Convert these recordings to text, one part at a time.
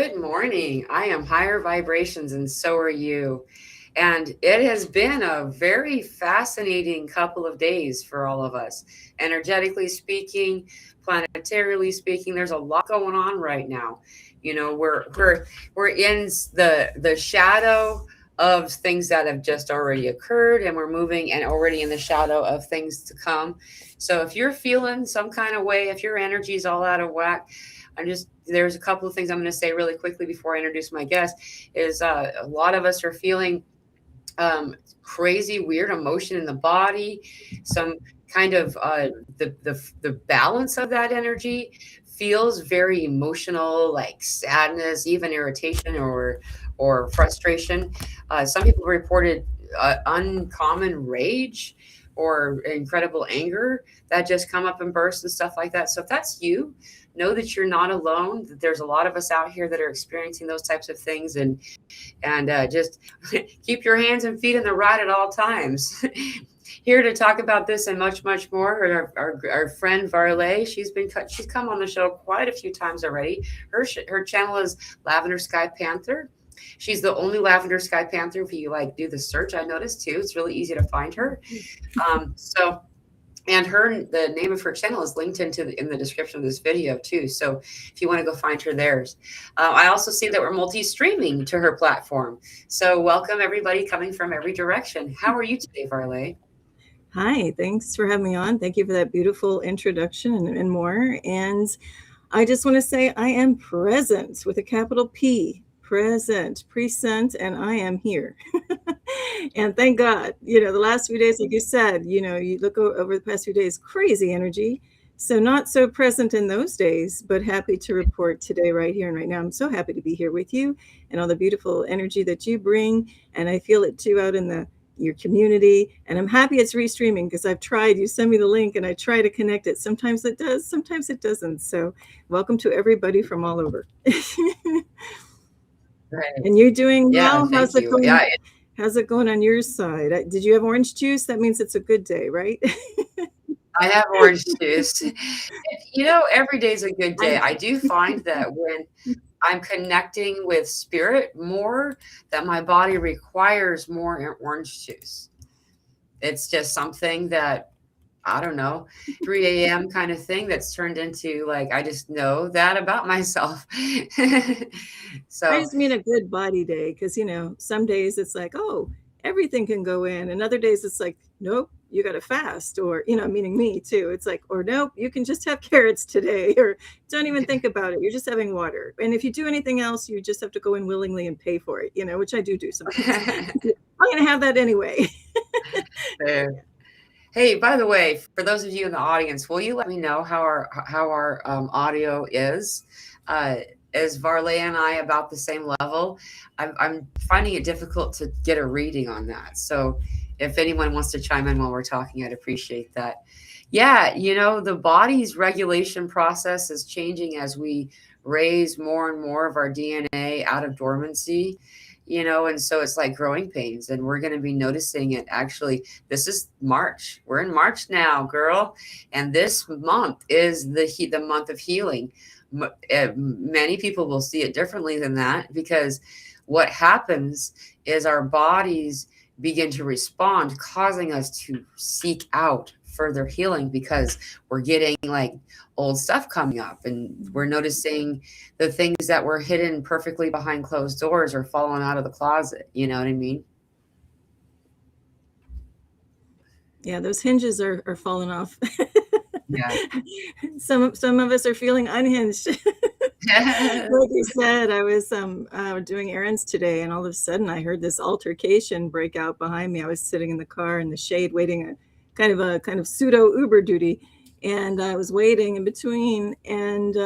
Good morning. I am higher vibrations, and so are you. And it has been a very fascinating couple of days for all of us. Energetically speaking, planetarily speaking, there's a lot going on right now. We're in the shadow of things that have just already occurred, and we're moving and already in the shadow of things to come. So if you're feeling some kind of way, if your energy is all out of whack, there's a couple of things I'm going to say really quickly before I introduce my guest. Is A lot of us are feeling crazy, weird emotion in the body, some kind of the balance of that energy feels very emotional, like sadness, even irritation or frustration. Some people reported uncommon rage or incredible anger that just come up and burst and stuff like that. So if that's you, know that you're not alone, that there's a lot of us out here that are experiencing those types of things, and just keep your hands and feet in the right at all times. Here to talk about this and much, much more, our friend Varleigh. She's come on the show quite a few times already. Her channel is Lavender Sky Panther. She's the only Lavender Sky Panther. If you do the search, I noticed too. It's really easy to find her. And the name of her channel is linked in the description of this video too. So if you want to go find her there. I also see that we're multi-streaming to her platform. So welcome everybody coming from every direction. How are you today, Varleigh? Hi, thanks for having me on. Thank you for that beautiful introduction and more. And I just want to say I am present with a capital P, present, and I am here. And thank God, the last few days, like you said, you look over the past few days, crazy energy. So not so present in those days, but happy to report today, right here and right now. I'm so happy to be here with you and all the beautiful energy that you bring. And I feel it too out in your community. And I'm happy it's restreaming because I've tried. You send me the link and I try to connect it. Sometimes it does, sometimes it doesn't. So welcome to everybody from all over. Right. And you're doing well? Yeah, How's thank it you. going? Yeah, How's it going on your side? Did you have orange juice? That means it's a good day, right? I have orange juice. Every day's a good day. I do find that when I'm connecting with spirit more, that my body requires more orange juice. It's just something that, I don't know, 3 a.m. kind of thing that's turned into I just know that about myself. I So, just mean a good body day because, some days it's like, oh, everything can go in. And other days it's like, nope, you got to fast. Or, meaning me too. It's like, or nope, you can just have carrots today. Or don't even think about it. You're just having water. And if you do anything else, you just have to go in willingly and pay for it, which I do sometimes. I'm going to have that anyway. hey, by the way, for those of you in the audience, will you let me know how our audio is? Is Varleigh and I about the same level? I'm finding it difficult to get a reading on that. So if anyone wants to chime in while we're talking, I'd appreciate that. Yeah, the body's regulation process is changing as we raise more and more of our DNA out of dormancy. And so it's like growing pains, and we're going to be noticing it. Actually, this is March. We're in March now, girl, and this month is the month of healing. Many people will see it differently than that, because what happens is our bodies begin to respond, causing us to seek out further healing, because we're getting old stuff coming up, and we're noticing the things that were hidden perfectly behind closed doors are falling out of the closet. You know what I mean? Yeah, those hinges are falling off. Yeah. Some of us are feeling unhinged. Like you said, I was doing errands today, and all of a sudden I heard this altercation break out behind me. I was sitting in the car in the shade waiting a kind of pseudo Uber duty, and I was waiting in between, and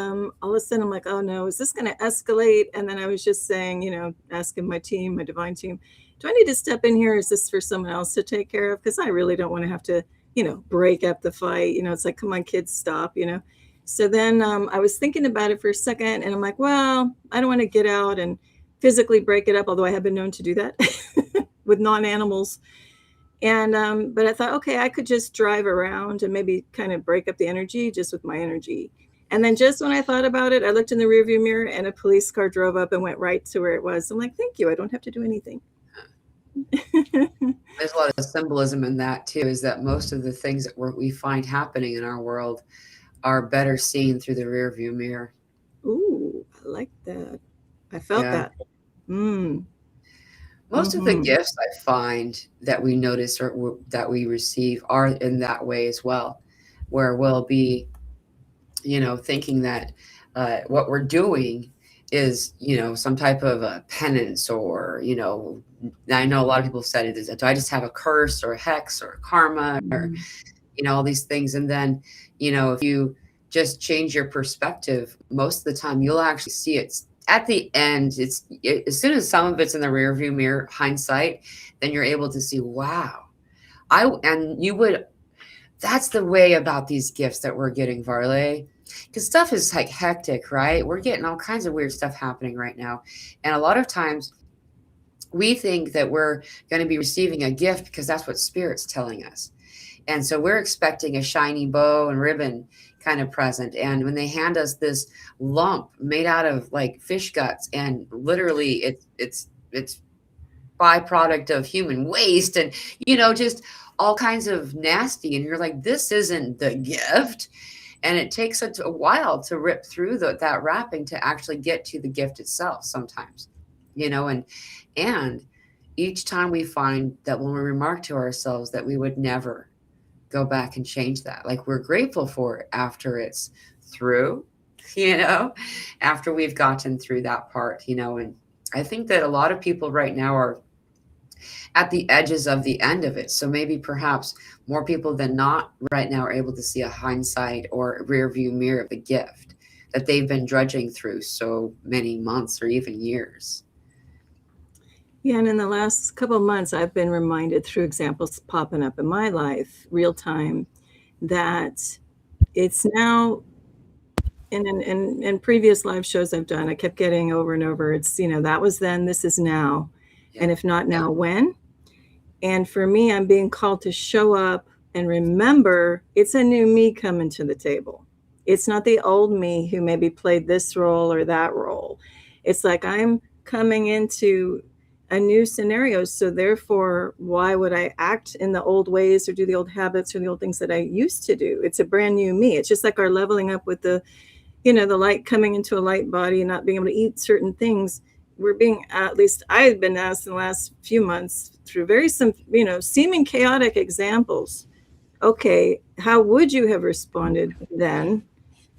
all of a sudden I'm like, oh no, is this going to escalate? And then I was just saying, asking my divine team, do I need to step in here? Is this for someone else to take care of? Because I really don't want to have to break up the fight. It's like, come on, kids, stop. So then I was thinking about it for a second, and I'm like, well, I don't want to get out and physically break it up, although I have been known to do that with non-animals. And but I thought, okay, I could just drive around and maybe kind of break up the energy just with my energy. And then just when I thought about it, I looked in the rearview mirror and a police car drove up and went right to where it was. I'm like, thank you. I don't have to do anything. There's a lot of symbolism in that too, is that most of the things that we find happening in our world are better seen through the rear view mirror. Ooh, I like that. I felt Yeah. that. Mm. Most of the Mm-hmm. gifts I find that we notice or that we receive are in that way as well, where we'll be, thinking that what we're doing is, some type of a penance or, I know a lot of people have said it is, do I just have a curse or a hex or karma or, Mm. all these things. And then, if you just change your perspective, most of the time you'll actually see it at the end. As soon as some of it's in the rear view mirror, hindsight, then you're able to see, wow, and you would, that's the way about these gifts that we're getting, Varleigh, because stuff is like hectic, right? We're getting all kinds of weird stuff happening right now. And a lot of times we think that we're going to be receiving a gift because that's what spirit's telling us. And so we're expecting a shiny bow and ribbon kind of present. And when they hand us this lump made out of like fish guts, and literally it's byproduct of human waste, and just all kinds of nasty, and you're like, this isn't the gift. And it takes a while to rip through that wrapping to actually get to the gift itself sometimes, and each time we find that when we remark to ourselves that we would never go back and change that. Like, we're grateful for it after it's through, you know, after we've gotten through that part, and I think that a lot of people right now are at the edges of the end of it. So maybe perhaps more people than not right now are able to see a hindsight or rear view mirror of the gift that they've been drudging through so many months or even years. Yeah, and in the last couple of months, I've been reminded through examples popping up in my life, real time, that it's now, in previous live shows I've done, I kept getting over and over, it's, that was then, this is now. Yeah. And if not now, when? And for me, I'm being called to show up and remember it's a new me coming to the table. It's not the old me who maybe played this role or that role. It's like I'm coming into a new scenario. So therefore, why would I act in the old ways or do the old habits or the old things that I used to do? It's a brand new me. It's just like our leveling up with the light coming into a light body and not being able to eat certain things. We're being, at least I've been asked in the last few months through very some, seeming chaotic examples. Okay, how would you have responded then?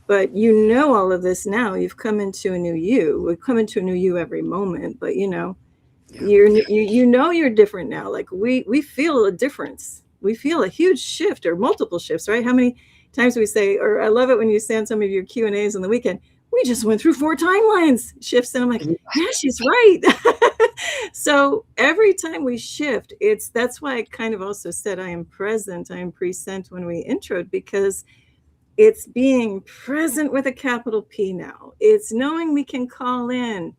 But all of this now. You've come into a new you. We come into a new you every moment, but Yeah. you're different now. Like we feel a difference. We feel a huge shift or multiple shifts, right? How many times we say, or I love it when you say on some of your Q&As on the weekend, we just went through 4 timelines shifts. And I'm like, yeah, she's right. So every time we shift, that's why I kind of also said I am present, I am present when we introed, because it's being present with a capital P now. It's knowing we can call in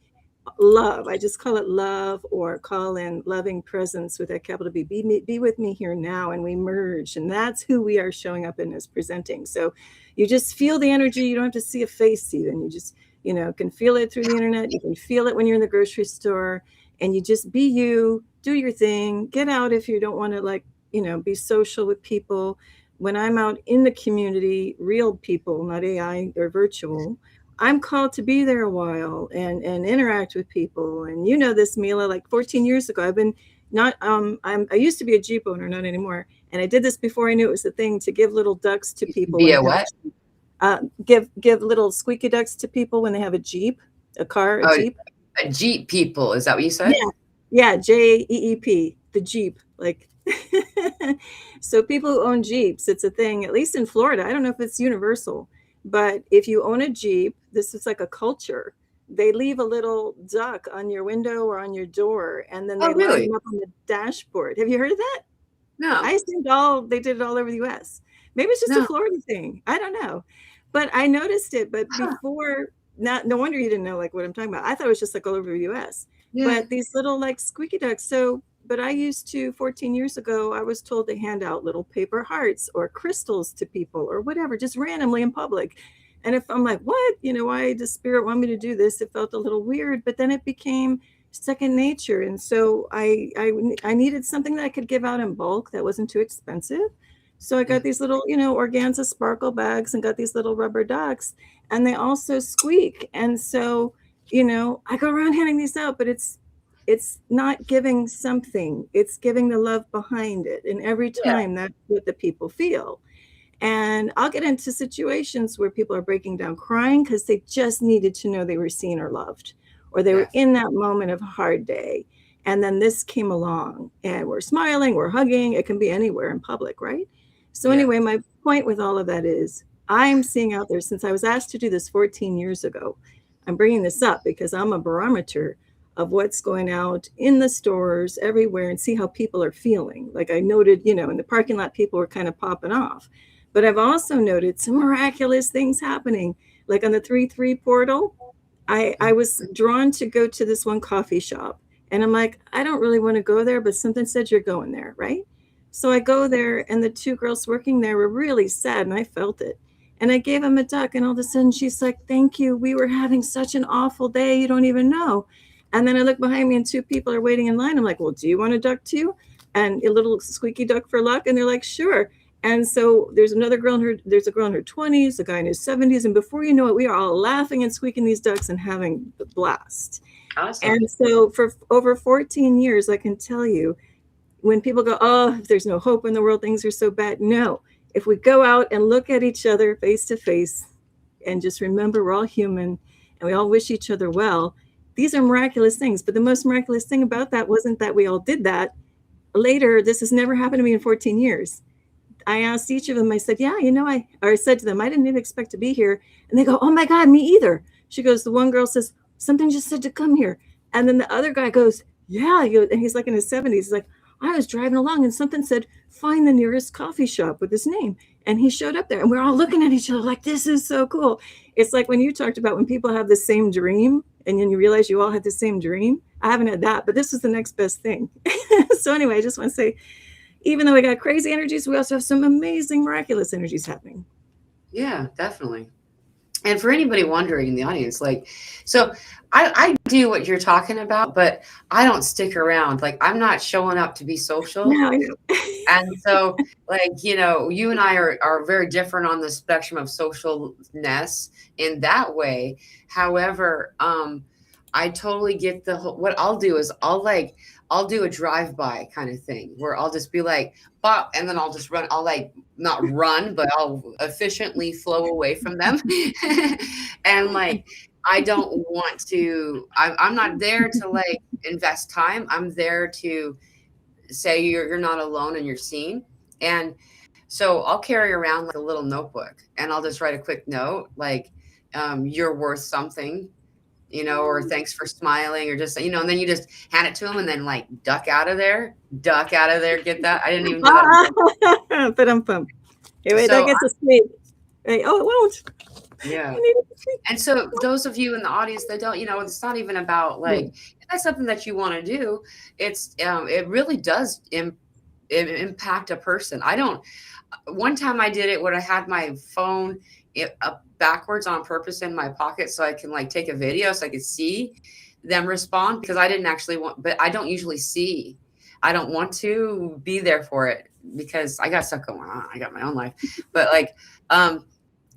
love. I just call it love, or call in loving presence with a capital B. Be with me here now, and we merge. And that's who we are showing up in as presenting. So you just feel the energy. You don't have to see a face even. You just, can feel it through the internet. You can feel it when you're in the grocery store, and you just be you, do your thing, get out if you don't want to be social with people. When I'm out in the community, real people, not AI or virtual, I'm called to be there a while and interact with people. And this, Mila, like 14 years ago, I've been not, I used to be a Jeep owner, not anymore. And I did this before I knew it was the thing, to give little ducks to people. Be a what? Give little squeaky ducks to people when they have a Jeep, a car, a Jeep. A Jeep people, is that what you said? Yeah, JEEP, the Jeep, like. So people who own Jeeps, it's a thing, at least in Florida. I don't know if it's universal, but if you own a Jeep, this is like a culture. They leave a little duck on your window or on your door, and then they line them up on the dashboard. Have you heard of that? No. I assumed they did it all over the US. Maybe it's just a Florida thing. I don't know. But I noticed it. But before, no wonder you didn't know like what I'm talking about. I thought it was just like all over the US. Yeah. But these little like squeaky ducks. But I used to, 14 years ago, I was told to hand out little paper hearts or crystals to people or whatever, just randomly in public. And if I'm like, what, why does spirit want me to do this? It felt a little weird, but then it became second nature. And so I needed something that I could give out in bulk that wasn't too expensive. So I Yeah. got these little, organza sparkle bags and got these little rubber ducks, and they also squeak. And so, I go around handing these out, but it's not giving something, it's giving the love behind it. And every Yeah. time that's what the people feel. And I'll get into situations where people are breaking down crying because they just needed to know they were seen or loved, or they were Yeah. in that moment of a hard day. And then this came along and we're smiling, we're hugging. It can be anywhere in public, right? So, Yeah. anyway, my point with all of that is I'm seeing out there, since I was asked to do this 14 years ago. I'm bringing this up because I'm a barometer of what's going out in the stores everywhere and see how people are feeling. Like I noted, in the parking lot, people were kind of popping off. But I've also noted some miraculous things happening. Like on the 3-3 portal, I was drawn to go to this one coffee shop. And I'm like, I don't really want to go there, but something said you're going there, right? So I go there, and the two girls working there were really sad, and I felt it. And I gave them a duck, and all of a sudden she's like, thank you. We were having such an awful day. You don't even know. And then I look behind me, and two people are waiting in line. I'm like, well, do you want a duck too? And a little squeaky duck for luck. And they're like, sure. And so there's a girl in her 20s, a guy in his 70s. And before you know it, we are all laughing and squeaking these ducks and having the blast. Awesome. And so for over 14 years, I can tell you, when people go, oh, if there's no hope in the world, things are so bad. No, if we go out and look at each other face to face and just remember we're all human and we all wish each other well, these are miraculous things. But the most miraculous thing about that wasn't that we all did that. Later, this has never happened to me in 14 years. I asked each of them, I said, yeah, I said to them, I didn't even expect to be here. And they go, oh my God, me either. She goes, the one girl says, something just said to come here. And then the other guy goes, yeah. And he's like in his 70s. He's like, I was driving along and something said, find the nearest coffee shop with his name. And he showed up there and we're all looking at each other like, this is so cool. It's like when you talked about when people have the same dream and then you realize you all had the same dream. I haven't had that, but this is the next best thing. So anyway, I just want to say, even though we got crazy energies, we also have some amazing, miraculous energies happening. Yeah, definitely. And for anybody wondering in the audience, like, so I do what you're talking about, but I don't stick around. Like, I'm not showing up to be social. No, I know. And so, like, you and I are very different on the spectrum of socialness in that way. However, I totally get what I'll do is I'll do a drive-by kind of thing where I'll just be like, pop, and then I'll just run. I'll like not run, but I'll efficiently flow away from them. And like, I don't want to, I'm not there to like invest time. I'm there to say you're not alone and you're seen. And so I'll carry around like a little notebook and I'll just write a quick note like, you're worth something, or thanks for smiling, or just, and then you just hand it to them and then like duck out of there. Get that? I didn't even do that. But I'm pumped. Hey, wait, So that gets a sweet. Hey, oh, it won't. yeah. And so those of you in the audience that don't, it's not even about like, if that's something that you want to do. It's, it really does impact a person. One time I did it when I had my phone up backwards on purpose in my pocket so I can like take a video so I could see them respond, because I didn't actually but I don't usually see. I don't want to be there for it because I got stuff going on. I got my own life. But like,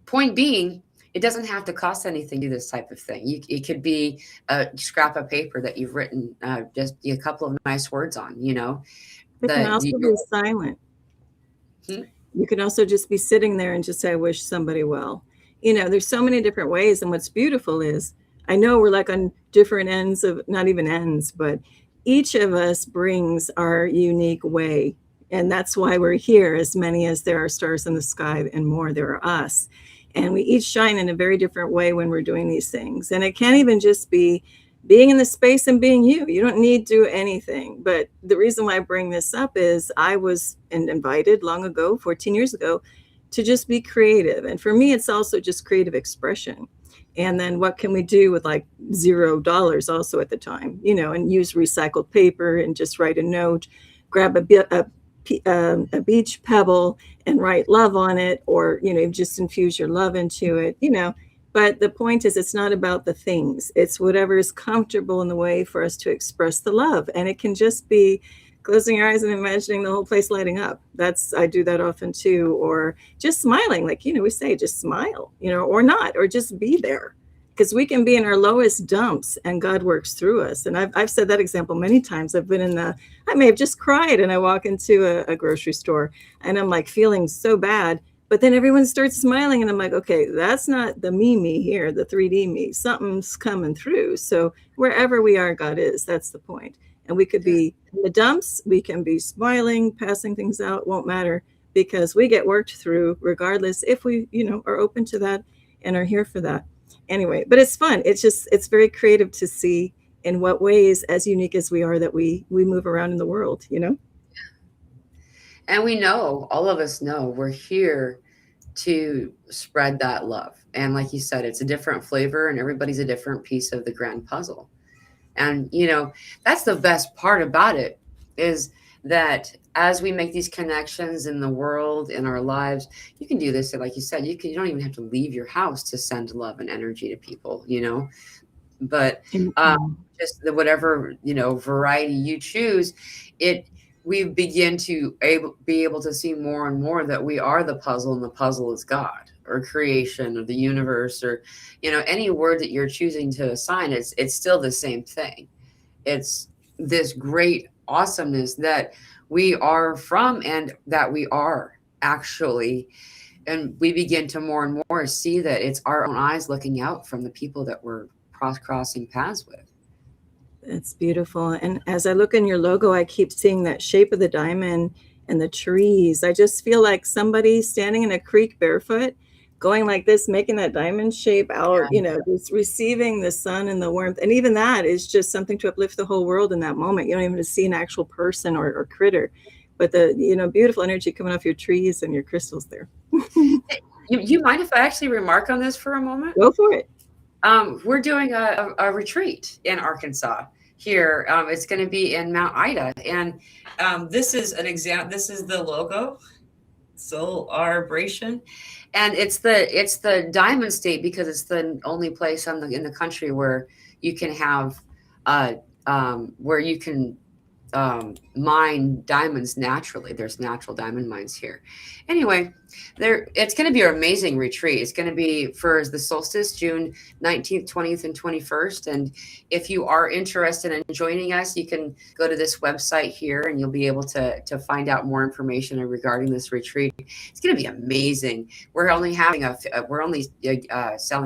point being, it doesn't have to cost anything to do this type of thing. It could be a scrap of paper that you've written just a couple of nice words on, It can also be silent. You can also just be sitting there and just say, I wish somebody well. There's so many different ways. And what's beautiful is, I know we're like on different ends of, not even ends, but each of us brings our unique way. And that's why we're here, as many as there are stars in the sky and more, there are us. And we each shine in a very different way when we're doing these things. And it can't even just be being in the space and being you. You don't need to do anything. But the reason why I bring this up is I was invited long ago, 14 years ago, to just be creative. And for me, it's also just creative expression. And then what can we do with like $0 also at the time, and use recycled paper and just write a note, grab a a beach pebble and write love on it, or just infuse your love into it. But the point is, it's not about the things. It's whatever is comfortable in the way for us to express the love. And it can just be closing your eyes and imagining the whole place lighting up. I do that often too. Or just smiling, like, we say, just smile, or not, or just be there. Because we can be in our lowest dumps and God works through us. And I've said that example many times. I may have just cried, and I walk into a grocery store and I'm like feeling so bad. But then everyone starts smiling, and I'm like, okay, that's not the me here, the 3D me. Something's coming through. So wherever we are, God is. That's the point. And we could be in the dumps. We can be smiling, passing things out. Won't matter, because we get worked through regardless, if we, are open to that and are here for that. Anyway, but it's fun. It's very creative to see in what ways, as unique as we are, that we move around in the world. And we know, all of us know, we're here to spread that love. And like you said, it's a different flavor, and everybody's a different piece of the grand puzzle. And that's the best part about it, is that as we make these connections in the world, in our lives, you can do this. Like you said, you don't even have to leave your house to send love and energy to people, but just whatever, variety you choose, we begin to be able to see more and more that we are the puzzle, and the puzzle is God, or creation, or the universe, or any word that you're choosing to assign. It's still the same thing. It's this great awesomeness that we are from, and that we are actually. And we begin to more and more see that it's our own eyes looking out from the people that we're crossing paths with. It's beautiful. And as I look in your logo, I keep seeing that shape of the diamond and the trees. I just feel like somebody standing in a creek barefoot, going like this, making that diamond shape out, just receiving the sun and the warmth. And even that is just something to uplift the whole world in that moment. You don't even see an actual person or critter, but the, beautiful energy coming off your trees and your crystals there. You mind if I actually remark on this for a moment? Go for it. We're doing a retreat in Arkansas here. It's going to be in Mount Ida, and this is an example. This is the logo, Soul Arbration, and it's the Diamond State, because it's the only place in the country where you can have where you can mine diamonds naturally. There's natural diamond mines here. Anyway, it's going to be an amazing retreat. It's going to be for the solstice, June 19th, 20th, and 21st. And if you are interested in joining us, you can go to this website here, and you'll be able to find out more information regarding this retreat. It's going to be amazing. We're only selling,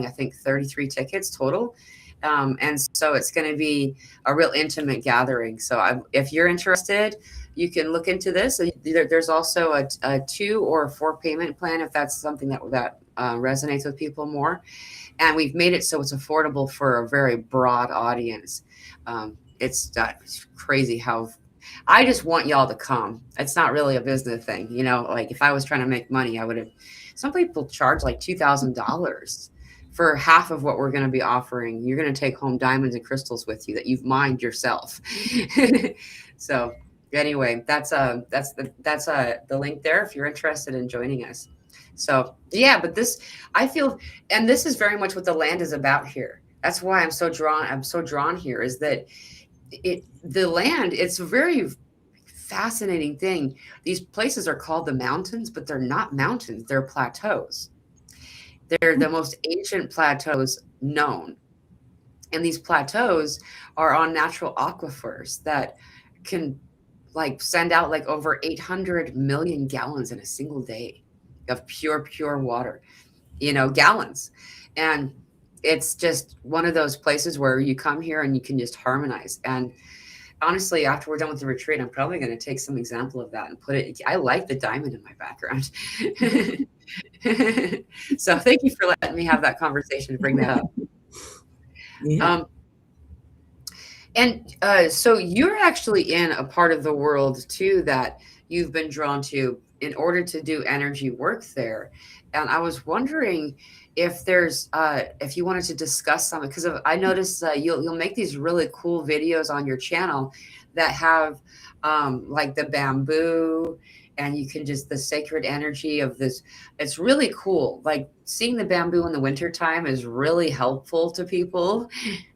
I think, 33 tickets total. And so it's going to be a real intimate gathering. So if you're interested, you can look into this. There's also a 2 or 4 payment plan, if that's something that resonates with people more. And we've made it so it's affordable for a very broad audience. It's crazy how I just want y'all to come. It's not really a business thing. Like if I was trying to make money, I would have. Some people charge like $2,000 for half of what we're going to be offering. You're going to take home diamonds and crystals with you that you've mined yourself. So anyway, that's the link there if you're interested in joining us. So yeah, but I feel, and this is very much what the land is about here. That's why I'm so drawn here, is that the land, it's a very fascinating thing. These places are called the mountains, but they're not mountains, they're plateaus. They're the most ancient plateaus known. And these plateaus are on natural aquifers that can send out over 800 million gallons in a single day of pure water, gallons. And it's just one of those places where you come here and you can just harmonize. And honestly, after we're done with the retreat, I'm probably going to take some example of that and put it. I like the diamond in my background. So thank you for letting me have that conversation to bring that up. Yeah. So you're actually in a part of the world too that you've been drawn to in order to do energy work there. And I was wondering, if you wanted to discuss something, because I noticed you'll make these really cool videos on your channel that have like the bamboo, and you can just the sacred energy of this. It's really cool. Like seeing the bamboo in the wintertime is really helpful to people.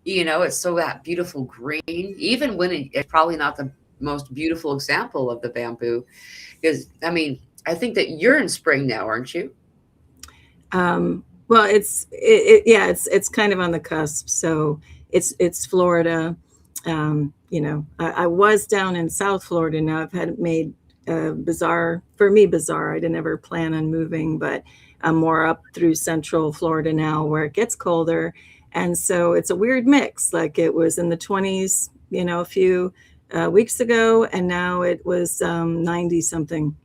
It's so that beautiful green, even when it's probably not the most beautiful example of the bamboo. Because I mean, I think that you're in spring now, aren't you? Well, it's kind of on the cusp. So it's Florida. I was down in South Florida. Now I've had it made bizarre. I didn't ever plan on moving, but I'm more up through Central Florida now, where it gets colder, and so it's a weird mix. Like it was in the 20s, a few weeks ago, and now it was 90 something.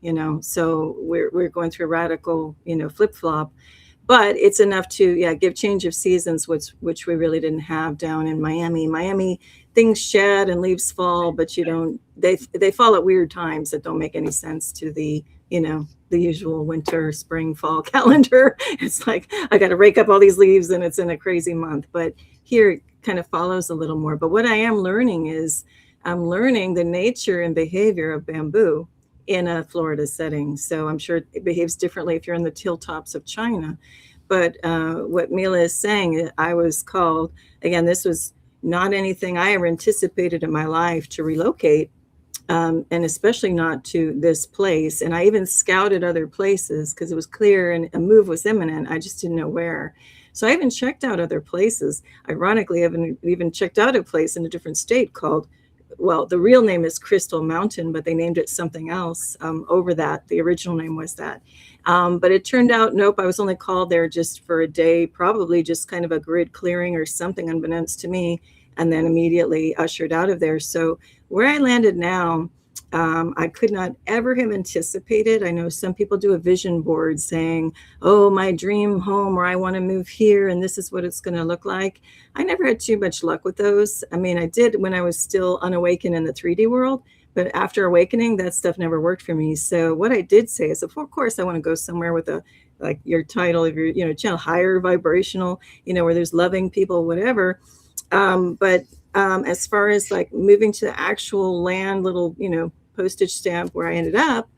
So we're going through a radical, flip flop, but it's enough to give change of seasons, which we really didn't have down in Miami. Things shed and leaves fall, but they fall at weird times that don't make any sense to the usual winter, spring, fall calendar. It's like I got to rake up all these leaves and it's in a crazy month. But here it kind of follows a little more. But what I am learning is I'm learning the nature and behavior of bamboo in a Florida setting. So I'm sure it behaves differently if you're in the hilltops of China. But what Mila is saying, I was called, again, this was not anything I ever anticipated in my life to relocate, and especially not to this place. And I even scouted other places because it was clear and a move was imminent. I just didn't know where. So I even checked out other places. Ironically, I've even checked out a place in a different state called, well, the real name is Crystal Mountain, but they named it something else over that. The original name was that. But it turned out, nope, I was only called there just for a day, probably just kind of a grid clearing or something unbeknownst to me, and then immediately ushered out of there. So where I landed now, I could not ever have anticipated. I know some people do a vision board saying, oh, my dream home, or I want to move here, and this is what it's going to look like. I never had too much luck with those. I mean, I did when I was still unawakened in the 3D world, but after awakening, that stuff never worked for me. So what I did say is, of course, I want to go somewhere with like your title of your channel, higher vibrational, where there's loving people, whatever. But as far as like moving to the actual land, little, postage stamp where I ended up,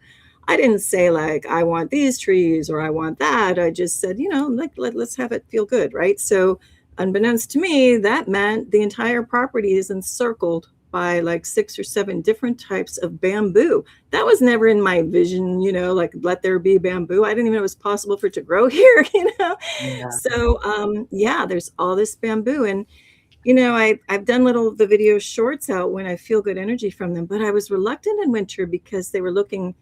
I didn't say like, I want these trees or I want that. I just said, like, let's have it feel good. Right. So unbeknownst to me, that meant the entire property is encircled by like 6 or 7 different types of bamboo. That was never in my vision, like let there be bamboo. I didn't even know it was possible for it to grow here, Yeah. So there's all this bamboo. And I've done the video shorts out when I feel good energy from them, but I was reluctant in winter because they were looking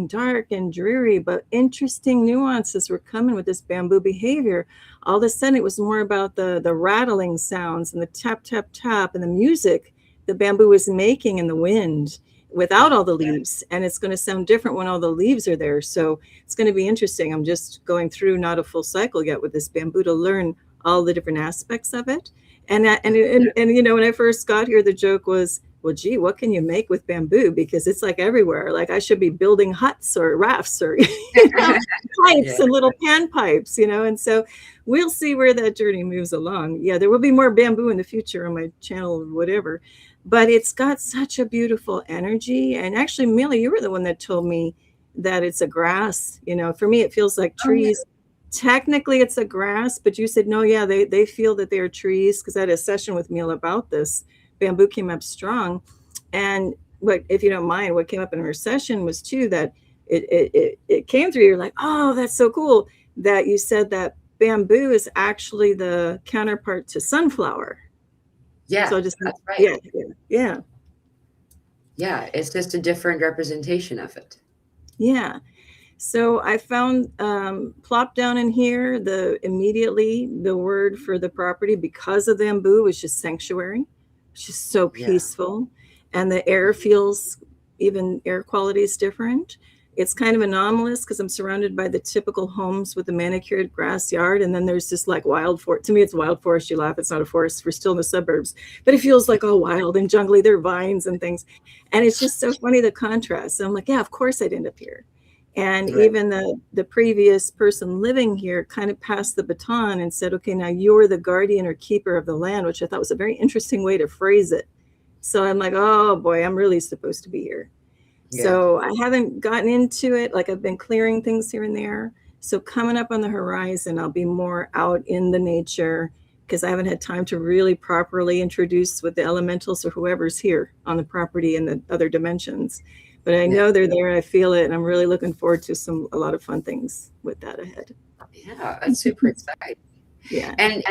dark and dreary, but interesting nuances were coming with this bamboo behavior. All of a sudden it was more about the rattling sounds and the tap, tap, tap and the music the bamboo was making in the wind without all the leaves. And it's going to sound different when all the leaves are there. So it's going to be interesting. I'm just going through not a full cycle yet with this bamboo to learn all the different aspects of it. And when I first got here, the joke was, well, gee, what can you make with bamboo? Because it's like everywhere. Like I should be building huts or rafts or pipes and little pan pipes, And so we'll see where that journey moves along. Yeah, there will be more bamboo in the future on my channel or whatever. But it's got such a beautiful energy. And actually, Millie, you were the one that told me that it's a grass. For me, it feels like trees. Oh, yeah. Technically it's a grass, but you said, no, yeah, they feel that they're trees, because I had a session with Mila about this. Bamboo came up strong. And if you don't mind, what came up in her session was too, that it came through. You're like, oh, that's so cool that you said that bamboo is actually the counterpart to sunflower. Yeah, so just that's right. Yeah, it's just a different representation of it. Yeah. So I found plopped down in here, immediately the word for the property, because of the bamboo, was just sanctuary. It's just so peaceful. Yeah. And the air feels, even air quality is different. It's kind of anomalous because I'm surrounded by the typical homes with a manicured grass yard. And then there's this like wild forest. To me, it's wild forest. You laugh, it's not a forest. We're still in the suburbs. But it feels like all wild and jungly. There are vines and things. And it's just so funny, the contrast. So I'm like, yeah, of course I'd end up here. And Right. even the previous person living here kind of passed the baton and said, okay, now you're the guardian or keeper of the land, which I thought was a very interesting way to phrase it. So I'm like, oh boy, I'm really supposed to be here. Yeah. So I haven't gotten into it. Like I've been clearing things here and there. So coming up on the horizon, I'll be more out in the nature because I haven't had time to really properly introduce with the elementals or whoever's here on the property and the other dimensions. But I know they're there and I feel it, and I'm really looking forward to a lot of fun things with that ahead. Yeah, that's super exciting. Yeah. And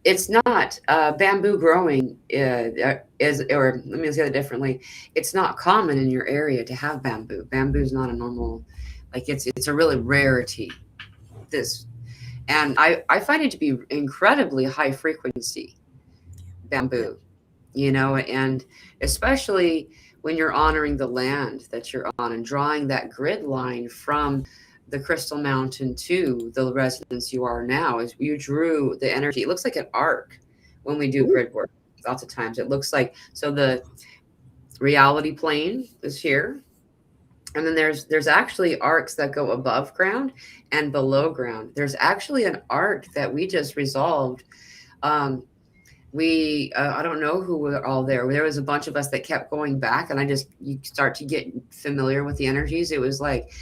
it's not bamboo growing is, or let me say it differently. It's not common in your area to have bamboo. Bamboo is not a normal, like it's a really rarity. This, and I find it to be incredibly high frequency bamboo, you know, and especially when you're honoring the land that you're on and drawing that grid line from the crystal mountain to the residence you are now, is you drew the energy. It looks like an arc when we do grid work. Lots of times it looks like, so the reality plane is here, and then there's actually arcs that go above ground and below ground. There's actually an arc that we just resolved. We I don't know who were all there. There was a bunch of us that kept going back, and you start to get familiar with the energies. It was like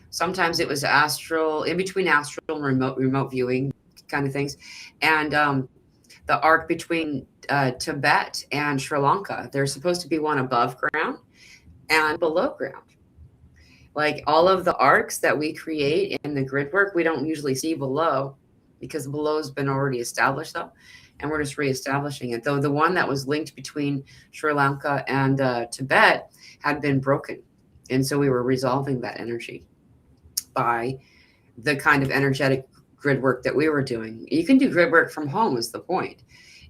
sometimes it was astral, in between astral and remote viewing kind of things, and the arc between Tibet and Sri Lanka. There's supposed to be one above ground and below ground. Like all of the arcs that we create in the grid work, we don't usually see below because below's been already established though, and we're just reestablishing it. Though the one that was linked between Sri Lanka and Tibet had been broken, and so we were resolving that energy by the kind of energetic grid work that we were doing. You can do grid work from home is the point,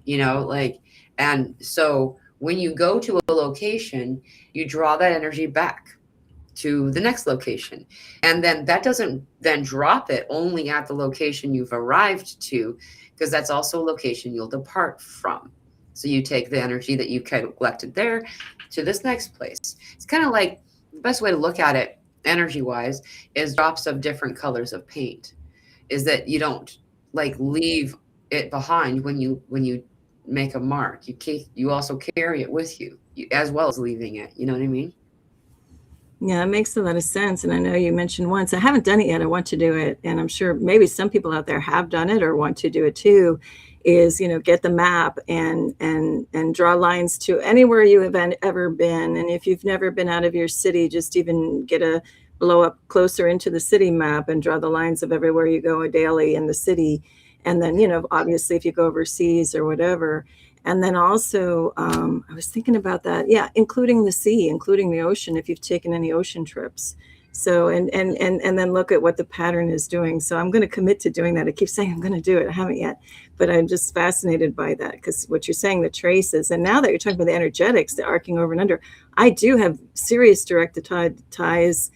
you know, like, and so when you go to a location, you draw that energy back to the next location. And then that doesn't then drop it only at the location you've arrived to, because that's also a location you'll depart from. So you take the energy that you collected there to this next place. It's kind of like the best way to look at it energy wise is drops of different colors of paint, is that you don't like leave it behind when you make a mark. You also carry it with you, as well as leaving it, you know what I mean? Yeah, it makes a lot of sense. And I know you mentioned once, I haven't done it yet. I want to do it. And I'm sure maybe some people out there have done it or want to do it too, is, get the map and draw lines to anywhere you have ever been. And if you've never been out of your city, just even blow up closer into the city map and draw the lines of everywhere you go daily in the city. And then, obviously if you go overseas or whatever. And then also, I was thinking about that. Yeah, including the sea, including the ocean, if you've taken any ocean trips. So, and then look at what the pattern is doing. So I'm going to commit to doing that. I keep saying I'm going to do it. I haven't yet, but I'm just fascinated by that because what you're saying, the traces. And now that you're talking about the energetics, the arcing over and under, I do have serious direct ties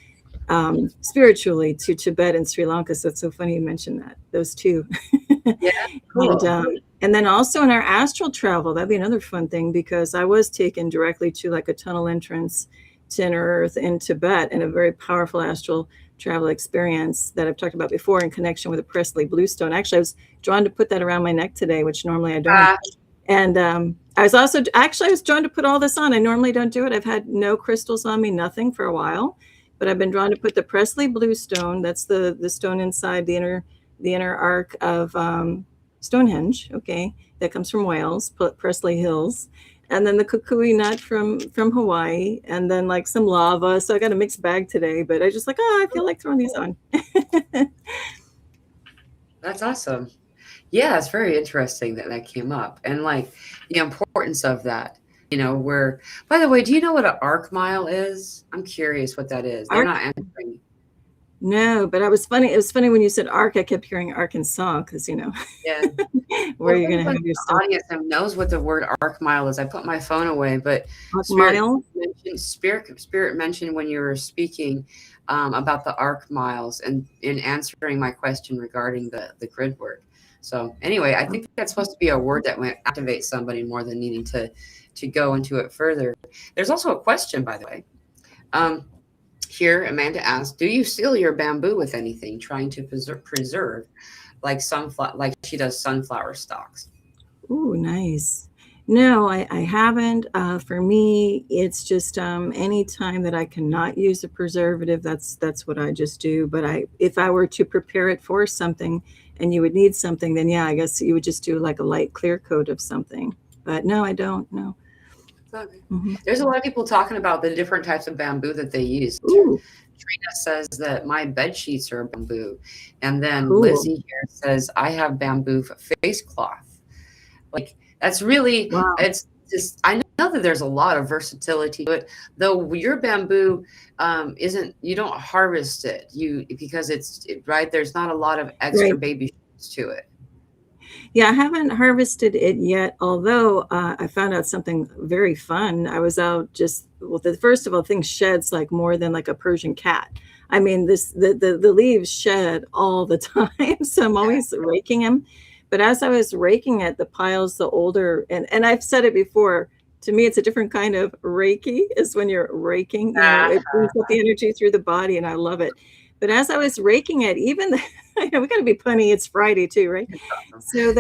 spiritually to Tibet and Sri Lanka. So it's so funny you mentioned that, those two. Yeah, cool. And then also in our astral travel, that'd be another fun thing because I was taken directly to like a tunnel entrance to inner earth in Tibet and a very powerful astral travel experience that I've talked about before in connection with a Presley Bluestone. Actually, I was drawn to put that around my neck today, which normally I don't. And I was drawn to put all this on. I normally don't do it. I've had no crystals on me, nothing for a while, but I've been drawn to put the Presley Bluestone. That's the stone inside the inner arc of Stonehenge, okay, that comes from Wales, Presley Hills, and then the kukui nut from Hawaii, and then like some lava. So I got a mixed bag today, but I just like, I feel like throwing these on. That's awesome. Yeah, it's very interesting that came up, and like the importance of that. Where, by the way, do you know what an arc mile is? I'm curious what that is. They're not answering. No, but it was funny when you said arc. I kept hearing Arkansas because Yeah. where you're gonna have your stuff. Audience knows what the word arc mile is. I put my phone away, but Spirit mentioned when you were speaking about the arc miles and in answering my question regarding the grid work. So anyway, I think that's supposed to be a word that might activate somebody more than needing to go into it further. There's also a question, by the way. Here, Amanda asks, "Do you seal your bamboo with anything, trying to preserve like sunflower, like she does sunflower stalks?" Ooh, nice. No, I haven't. For me, it's just any time that I cannot use a preservative, that's what I just do. But if I were to prepare it for something, and you would need something, then yeah, I guess you would just do like a light clear coat of something. But no, I don't. No. Okay. Hmm. There's a lot of people talking about the different types of bamboo that they use. Ooh, Trina says that my bed sheets are bamboo, and then cool. Lizzie here says I have bamboo face cloth. Like that's really, Wow. it's just, I know that there's a lot of versatility to it, though your bamboo isn't, you don't harvest it, because right, there's not a lot of extra Right. baby shoots to it. Yeah, I haven't harvested it yet, although I found out something very fun. I was out just, well, first of all, things sheds like more than like a Persian cat. I mean, the leaves shed all the time, so I'm always raking them. But as I was raking it, the piles, the older, and I've said it before, to me, it's a different kind of Reiki, is when you're raking, it brings up the energy through the body, and I love it. But as I was raking it, even the, we got to be punny. It's Friday too, right? So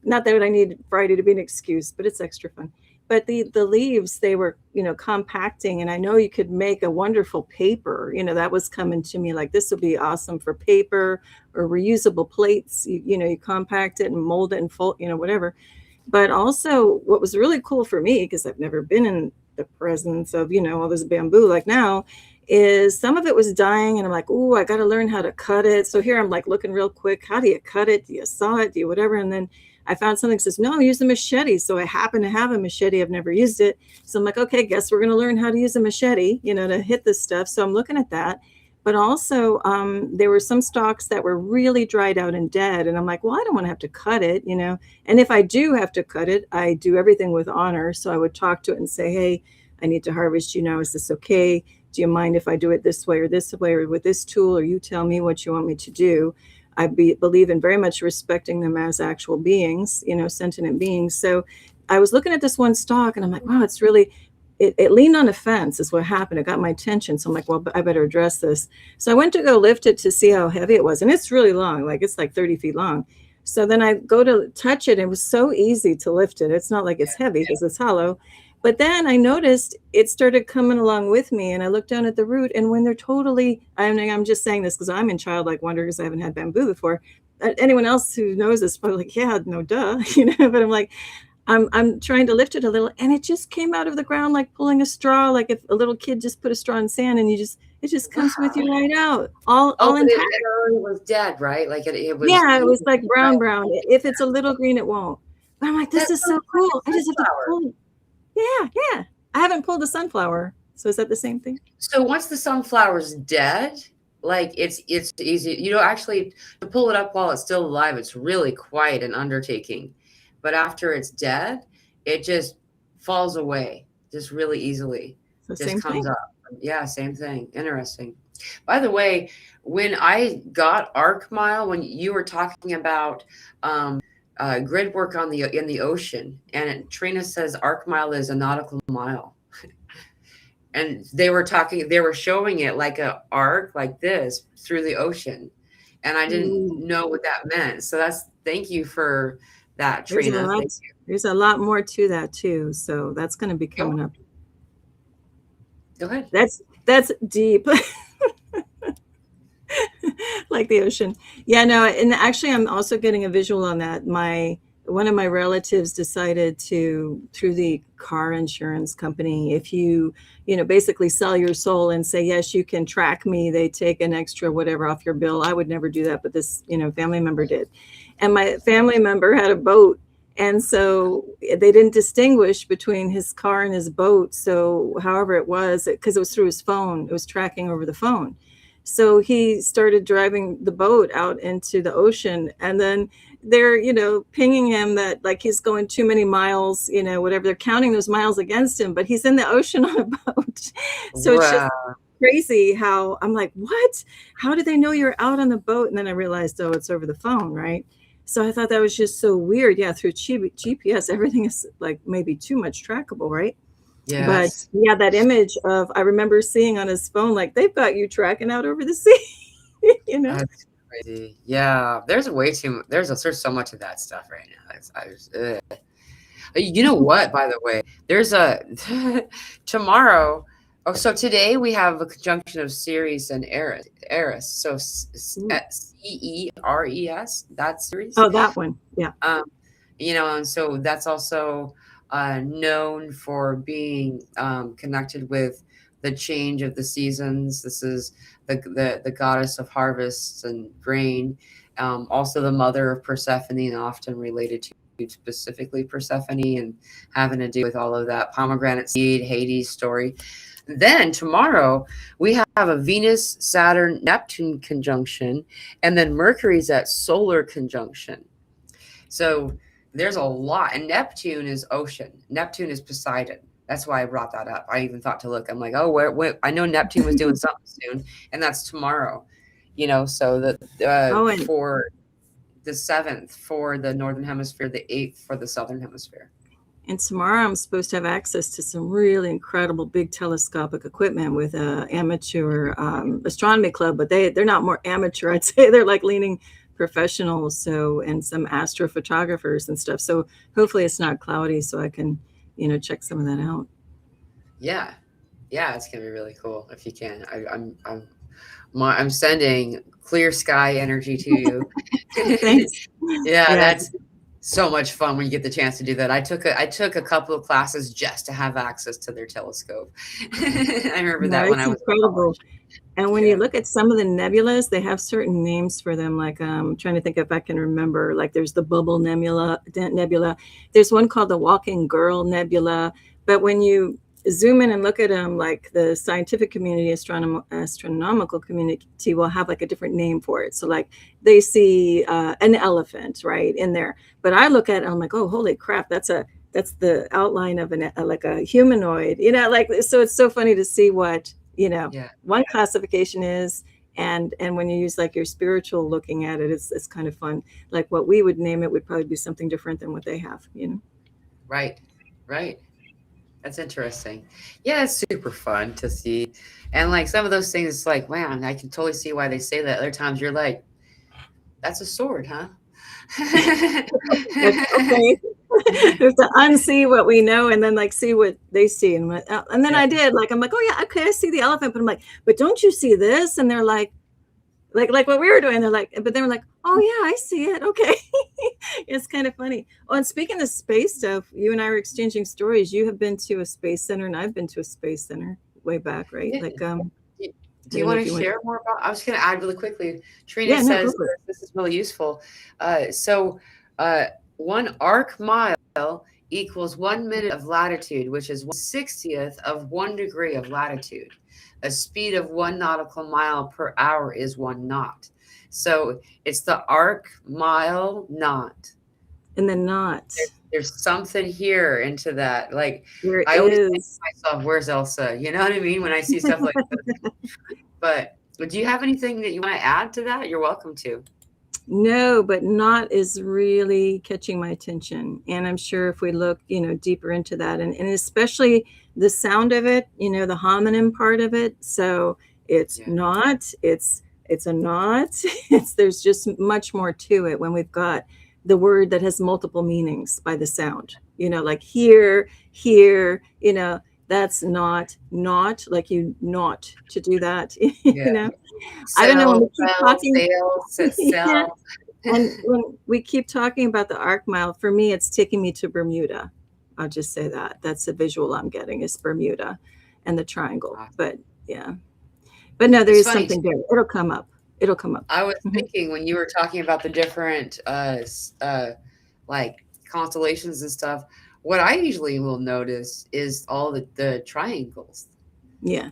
not that I need Friday to be an excuse, but it's extra fun. But the leaves, they were, compacting, and I know you could make a wonderful paper. That was coming to me like this would be awesome for paper or reusable plates. You compact it and mold it and fold, whatever. But also, what was really cool for me, because I've never been in the presence of, all this bamboo like now, is some of it was dying. And I'm like, oh, I got to learn how to cut it. So here I'm like looking real quick. How do you cut it? Do you saw it? Do you whatever? And then I found something that says, no, use a machete. So I happen to have a machete. I've never used it. So I'm like, okay, guess we're going to learn how to use a machete, to hit this stuff. So I'm looking at that. But also, there were some stalks that were really dried out and dead. And I'm like, well, I don't want to have to cut it, And if I do have to cut it, I do everything with honor. So I would talk to it and say, hey, I need to harvest you now. Is this okay? Do you mind if I do it this way or with this tool, or you tell me what you want me to do? I believe in very much respecting them as actual beings, sentient beings. So I was looking at this one stalk and I'm like, wow, it's really, it leaned on a fence is what happened. It got my attention. So I'm like, well, I better address this. So I went to go lift it to see how heavy it was. And it's really long, like it's like 30 feet long. So then I go to touch it. And it was so easy to lift it. It's not like it's heavy because it's hollow. But then I noticed it started coming along with me, and I looked down at the root, and when they're totally, I'm just saying this because I'm in childlike wonder because I haven't had bamboo before. Anyone else who knows this probably like, yeah, no duh, but I'm like, I'm trying to lift it a little, and it just came out of the ground like pulling a straw, like if a little kid just put a straw in sand, and it just comes with you right out, all intact. It was dead, right? Like it was. Yeah, it was like brown. If it's a little green, it won't. But I'm like, this is so cool. I just have to pull it. Yeah. I haven't pulled a sunflower. So is that the same thing? So once the sunflower's dead, like it's easy. Actually to pull it up while it's still alive, it's really quite an undertaking. But after it's dead, it just falls away just really easily. So Just same comes thing. up. Yeah, same thing. Interesting. By the way, when I got arc mile, when you were talking about grid work in the ocean, and Trina says arc mile is a nautical mile, and they were showing it like a arc like this through the ocean, and I didn't know what that meant. So thank you for that, Trina. There's a lot more to that too. So that's going to be coming up. Go ahead. That's deep. Like the ocean. Yeah, no, and actually I'm also getting a visual on that. One of my relatives decided to, through the car insurance company, if you basically sell your soul and say, yes, you can track me, they take an extra whatever off your bill. I would never do that, but this, family member did. And my family member had a boat. And so they didn't distinguish between his car and his boat. So however it was, because it was through his phone, it was tracking over the phone. So he started driving the boat out into the ocean, and then they're, pinging him that like he's going too many miles, whatever. They're counting those miles against him, but he's in the ocean on a boat. So It's just crazy how I'm like, what? How do they know you're out on the boat? And then I realized, oh, it's over the phone, right? So I thought that was just so weird. Yeah, through GPS, everything is like maybe too much trackable, right? But Yes. yeah, that image of, I remember seeing on his phone, like, they've got you tracking out over the sea, you know? That's crazy. Yeah, there's way too there's so much of that stuff right now. You know what, by the way, there's a tomorrow. Oh, so today we have a conjunction of Ceres and Eris. So Ooh. Ceres, that series. Oh, that one. Yeah. Um, and so that's also known for being connected with the change of the seasons. This is the goddess of harvests and grain, also the mother of Persephone, and often related to specifically Persephone and having to do with all of that pomegranate seed, Hades story. Then tomorrow we have a Venus, Saturn, Neptune conjunction, and then Mercury's at solar conjunction. So there's a lot. And Neptune is ocean. Neptune is Poseidon. That's why I brought that up. I even thought to look. I'm like, oh, where I know Neptune was doing something soon, and that's tomorrow. So Oh, and for the 7th for the northern hemisphere, the 8th for the southern hemisphere. tomorrow I'm supposed to have access to some really incredible big telescopic equipment with a amateur astronomy club, but they're not more amateur. I'd say they're like leaning professionals. So, and some astrophotographers and stuff. So hopefully it's not cloudy, so I can, check some of that out. Yeah, yeah, it's gonna be really cool if you can. I'm sending clear sky energy to you. Thanks. Yeah, Yeah. that's so much fun when you get the chance to do that. I took a couple of classes just to have access to their telescope. I remember No, that when it's I was in incredible. college. And when you Yeah. look at some of the nebulas, they have certain names for them. Like, I'm trying to think if I can remember. Like, there's the Bubble Nebula. There's one called the Walking Girl Nebula. But when you zoom in and look at them, like the scientific community, astronomical community will have like a different name for it. So, like, they see an elephant right in there. But I look at it, I'm like, oh, holy crap, that's the outline of like a humanoid. Like, so it's so funny to see what Yeah. one classification is, and when you use like your spiritual looking at it, it's kind of fun. Like, what we would name it would probably be something different than what they have. Right. Right. That's interesting. Yeah, it's super fun to see. And like some of those things, it's like, man, I can totally see why they say that. Other times you're like, that's a sword, huh? Like, okay. We have to unsee what we know and then like see what they see, and then Yeah. I did, like, I'm like, oh yeah, okay, I see the elephant, but I'm like, but don't you see this? And they're like what we were doing, they're like, but they were like, oh yeah, I see it, okay. It's kind of funny. Oh, and speaking of space stuff, you and I were exchanging stories. You have been to a space center, and I've been to a space center way back, right? Yeah. Like, Do I you don't know want if to you went. share more about? I was going to add really quickly. Trina Yeah, no, go says for it. this is really useful. So, one arc mile equals 1 minute of latitude, which is 1/60th of 1 degree of latitude. A speed of 1 nautical mile per hour is 1 knot. So it's the arc mile knot. And then not. There's something here into that. Like There I always think is. to myself, "Where's Elsa?" You know what I mean? When I see stuff like this. But do you have anything that you want to add to that? You're welcome to. No, but not is really catching my attention. And I'm sure if we look, deeper into that, and especially the sound of it, the homonym part of it. So it's Yeah. not, it's a not. There's just much more to it when we've got the word that has multiple meanings by the sound. Like here, that's not like you not to do that. Yeah. I don't know, when we Sell, keep sell, talking. Yeah. sell. And when we keep talking about the arc mile, for me, it's taking me to Bermuda. I'll just say that. That's the visual I'm getting, is Bermuda and the triangle. But yeah. But no, there It's is funny. something there. It'll come up. It'll come up. I was Mhm. thinking when you were talking about the different like constellations and stuff, what I usually will notice is all the triangles, Yeah.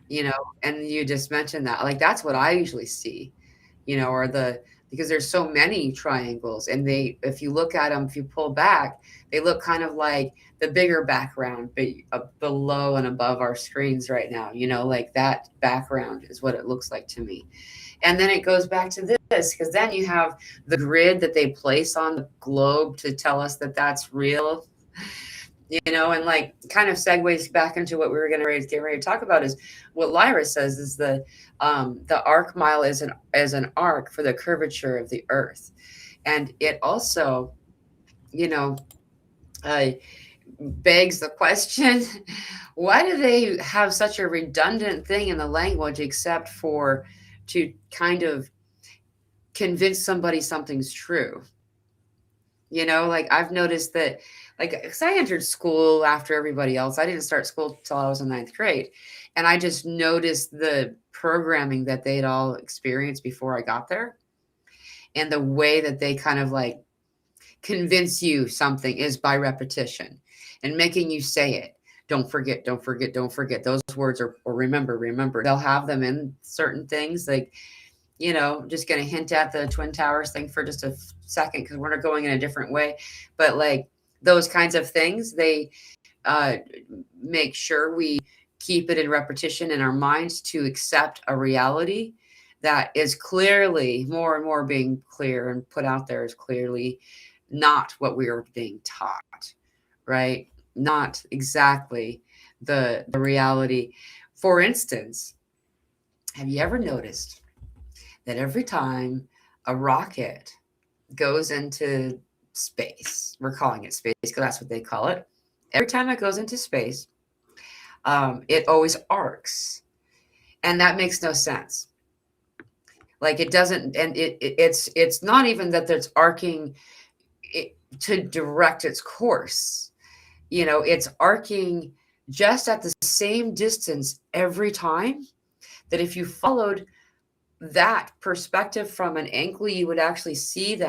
and you just mentioned that. Like that's what I usually see, or because there's so many triangles, and if you look at them, if you pull back, they look kind of like the bigger background below and above our screens right now, like that background is what it looks like to me. And then it goes back to this, because then you have the grid that they place on the globe to tell us that that's real. And like kind of segues back into what we were going to get ready to talk about is what Lyra says is the arc mile is an arc for the curvature of the earth. And it also, you know, uh, begs the question, why do they have such a redundant thing in the language except for to kind of convince somebody something's true? Like I've noticed that, like, because I entered school after everybody else. I didn't start school till I was in ninth grade. And I just noticed the programming that they'd all experienced before I got there. And the way that they kind of like convince you something is by repetition and making you say it. Don't forget, don't forget, don't forget. Those words are, or remember, remember. They'll have them in certain things like, just going to hint at the Twin Towers thing for just a second because we're not going in a different way. But like those kinds of things, they uh, make sure we keep it in repetition in our minds to accept a reality that is clearly more and more being clear and put out there as clearly not what we are being taught, right? Not exactly the reality. For instance, have you ever noticed that every time a rocket goes into space, we're calling it space because that's what they call it. Every time it goes into space, it always arcs, and that makes no sense. Like it doesn't, and it's not even that it's arcing it, to direct its course. It's arcing just at the same distance every time. That if you followed that perspective from an angle, you would actually see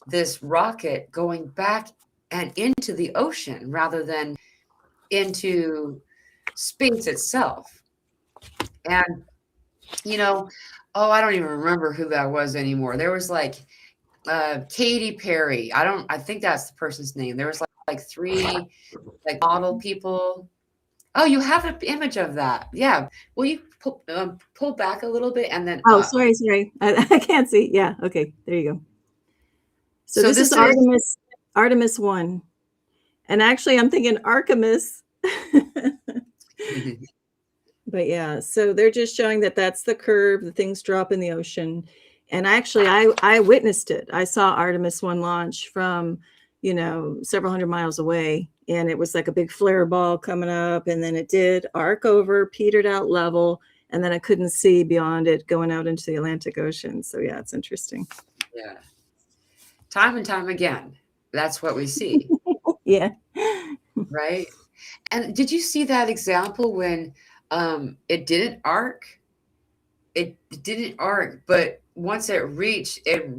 this rocket going back and into the ocean rather than into space itself. And, you know, oh, I don't even remember who that was anymore. There was like Katy Perry. I think that's the person's name. There was like three like model people. Oh, you have an image of that. Yeah. Will you pull back a little bit and then Oh, up? sorry. I can't see. Yeah. Okay. There you go. So So this is this is Artemis 1. And actually I'm thinking Artemis. But yeah, so they're just showing that that's the curve, the things drop in the ocean. And actually I witnessed it. I saw Artemis 1 launch from, several hundred miles away. And it was like a big flare ball coming up. And then it did arc over, petered out level. And then I couldn't see beyond it going out into the Atlantic Ocean. So yeah, it's interesting. yeah. Time and time again. That's what we see, Yeah. right? And did you see that example when it didn't arc? It didn't arc, but once it reached it,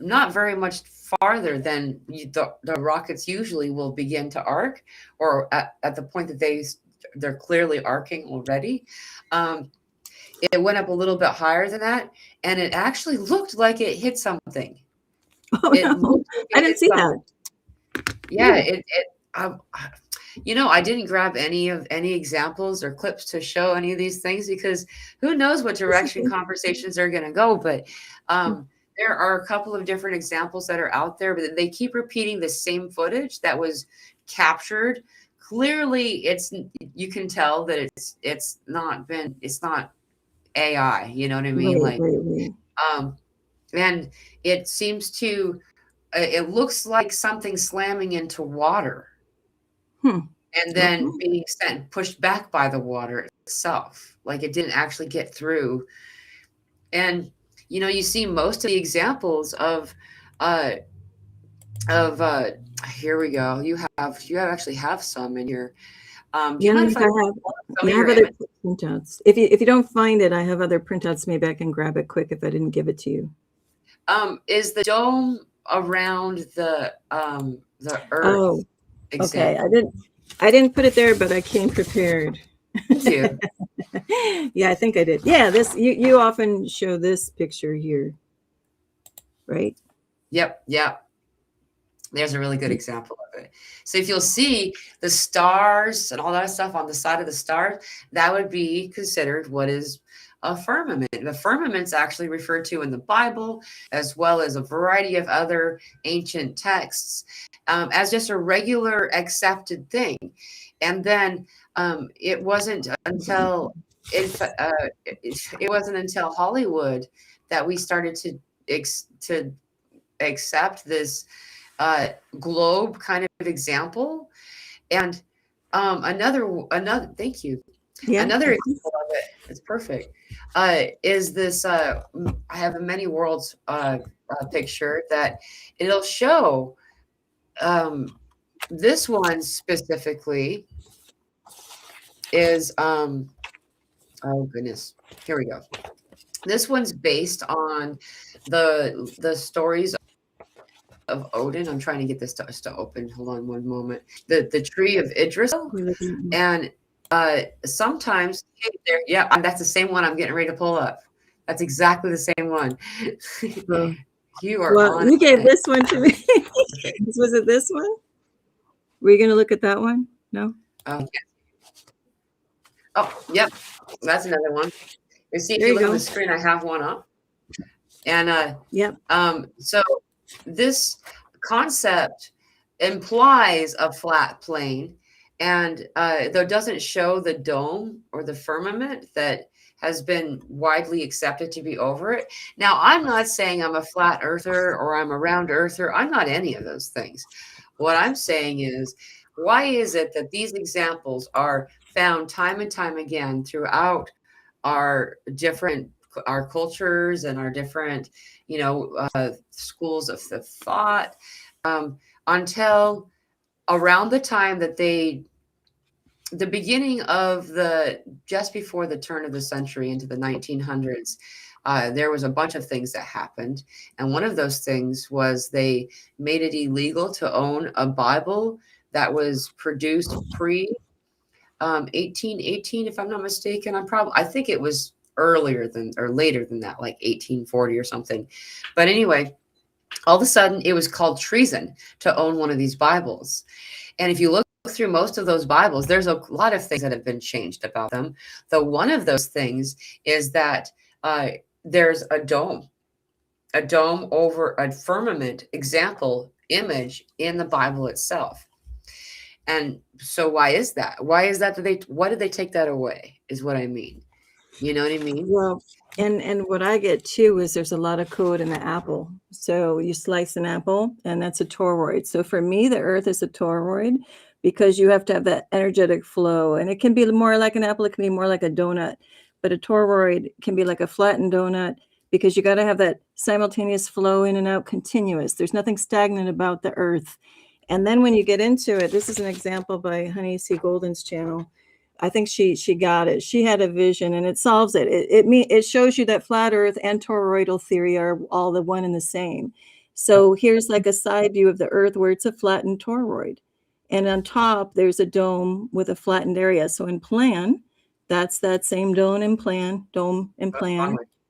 not very much farther than the rockets usually will begin to arc, or at the point that they're clearly arcing already. Um, it went up a little bit higher than that, and it actually looked like it hit something. Oh It no, looked like I it didn't hit see that. something. Yeah, um, I didn't grab any examples or clips to show any of these things because who knows what direction conversations are going to go. But there are a couple of different examples that are out there, but they keep repeating the same footage that was captured. Clearly, you can tell that it's not AI. You know what I mean? Like, Right. um, and it seems to it looks like something slamming into water Hmm. and then Okay. being pushed back by the water itself. Like it didn't actually get through. And you see most of the examples uh of here we go. You actually have some in here. Do you Yeah, I mind if think I I pull have. up some of Yeah, I have your other images? printouts. If you don't find it, I have other printouts. Maybe I can grab it quick if I didn't give it to you. Is the dome around the earth Oh, okay. example? I didn't put it there, but I came prepared. Thank you. Yeah, I think I did. Yeah, this you often show this picture here, right? Yep. There's a really good example of it. So if you'll see the stars and all that stuff on the side of the stars, that would be considered what is a firmament. The firmament's actually referred to in the Bible, as well as a variety of other ancient texts, as just a regular accepted thing. And then it wasn't until it wasn't until Hollywood that we started to accept this globe kind of example. And another thank you. Yeah. Another example of it, it's perfect, is this I have a many worlds picture that it'll show. This one specifically is oh goodness, here we go. This one's based on the stories of Odin. I'm trying to get this to open. Hold on one moment. The tree of Idris, and sometimes yeah, that's the same one I'm getting ready to pull up. That's exactly the same one. You are well, on. You gave this one to me. Okay. Was it this one? Were you going to look at that one? No. Yeah. Oh, yep. That's another one. You see, if you look at the screen, I have one up. And yep. So this concept implies a flat plane, and though it doesn't show the dome or the firmament that has been widely accepted to be over it. Now, I'm not saying I'm a flat earther or I'm a round earther. I'm not any of those things. What I'm saying is, why is it that these examples are found time and time again throughout our cultures and our different, schools of thought, until around the time that the beginning of just before the turn of the century into the 1900s, there was a bunch of things that happened. And one of those things was they made it illegal to own a Bible that was produced pre 1818, if I'm not mistaken. I think it was later than that, like 1840 or something. But anyway, all of a sudden it was called treason to own one of these Bibles. And if you look through most of those Bibles, there's a lot of things that have been changed about them. Though one of those things is that there's a dome over a firmament image in the Bible itself. And so why is that? Why did they take that away, is what I mean. You know what I mean? Well, and what I get too is there's a lot of code in the apple. So you slice an apple and that's a toroid. So for me, the earth is a toroid because you have to have that energetic flow, and it can be more like an apple. It can be more like a donut, but a toroid can be like a flattened donut because you got to have that simultaneous flow in and out continuous. There's nothing stagnant about the earth. And then when you get into it, this is an example by Honey C. Golden's channel. I think she got it. She had a vision, and it solves it. It shows you that flat earth and toroidal theory are all the one and the same. So here's like a side view of the earth where it's a flattened toroid. And on top, there's a dome with a flattened area. So in plan, that's that same dome in plan.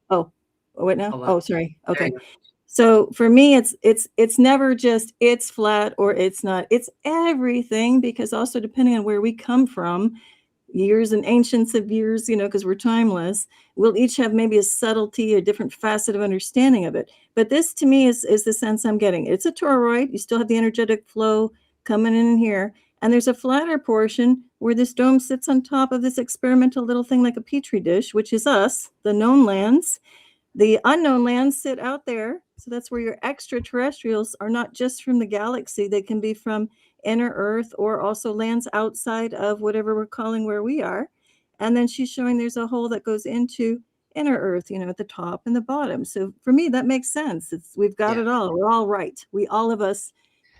Oh, wait now? Oh, sorry. Okay. So for me, it's never just it's flat or it's not. It's everything, because also depending on where we come from, years and ancients of years, because we're timeless, we'll each have maybe a subtlety, a different facet of understanding of it. But this to me is the sense I'm getting. It's a toroid. You still have the energetic flow coming in here. And there's a flatter portion where this dome sits on top of this experimental little thing like a petri dish, which is us, the known lands. The unknown lands sit out there. So that's where your extraterrestrials are, not just from the galaxy. They can be from inner Earth or also lands outside of whatever we're calling where we are. And then she's showing there's a hole that goes into inner Earth, at the top and the bottom. So for me, that makes sense. We've got it all. We're all right. All of us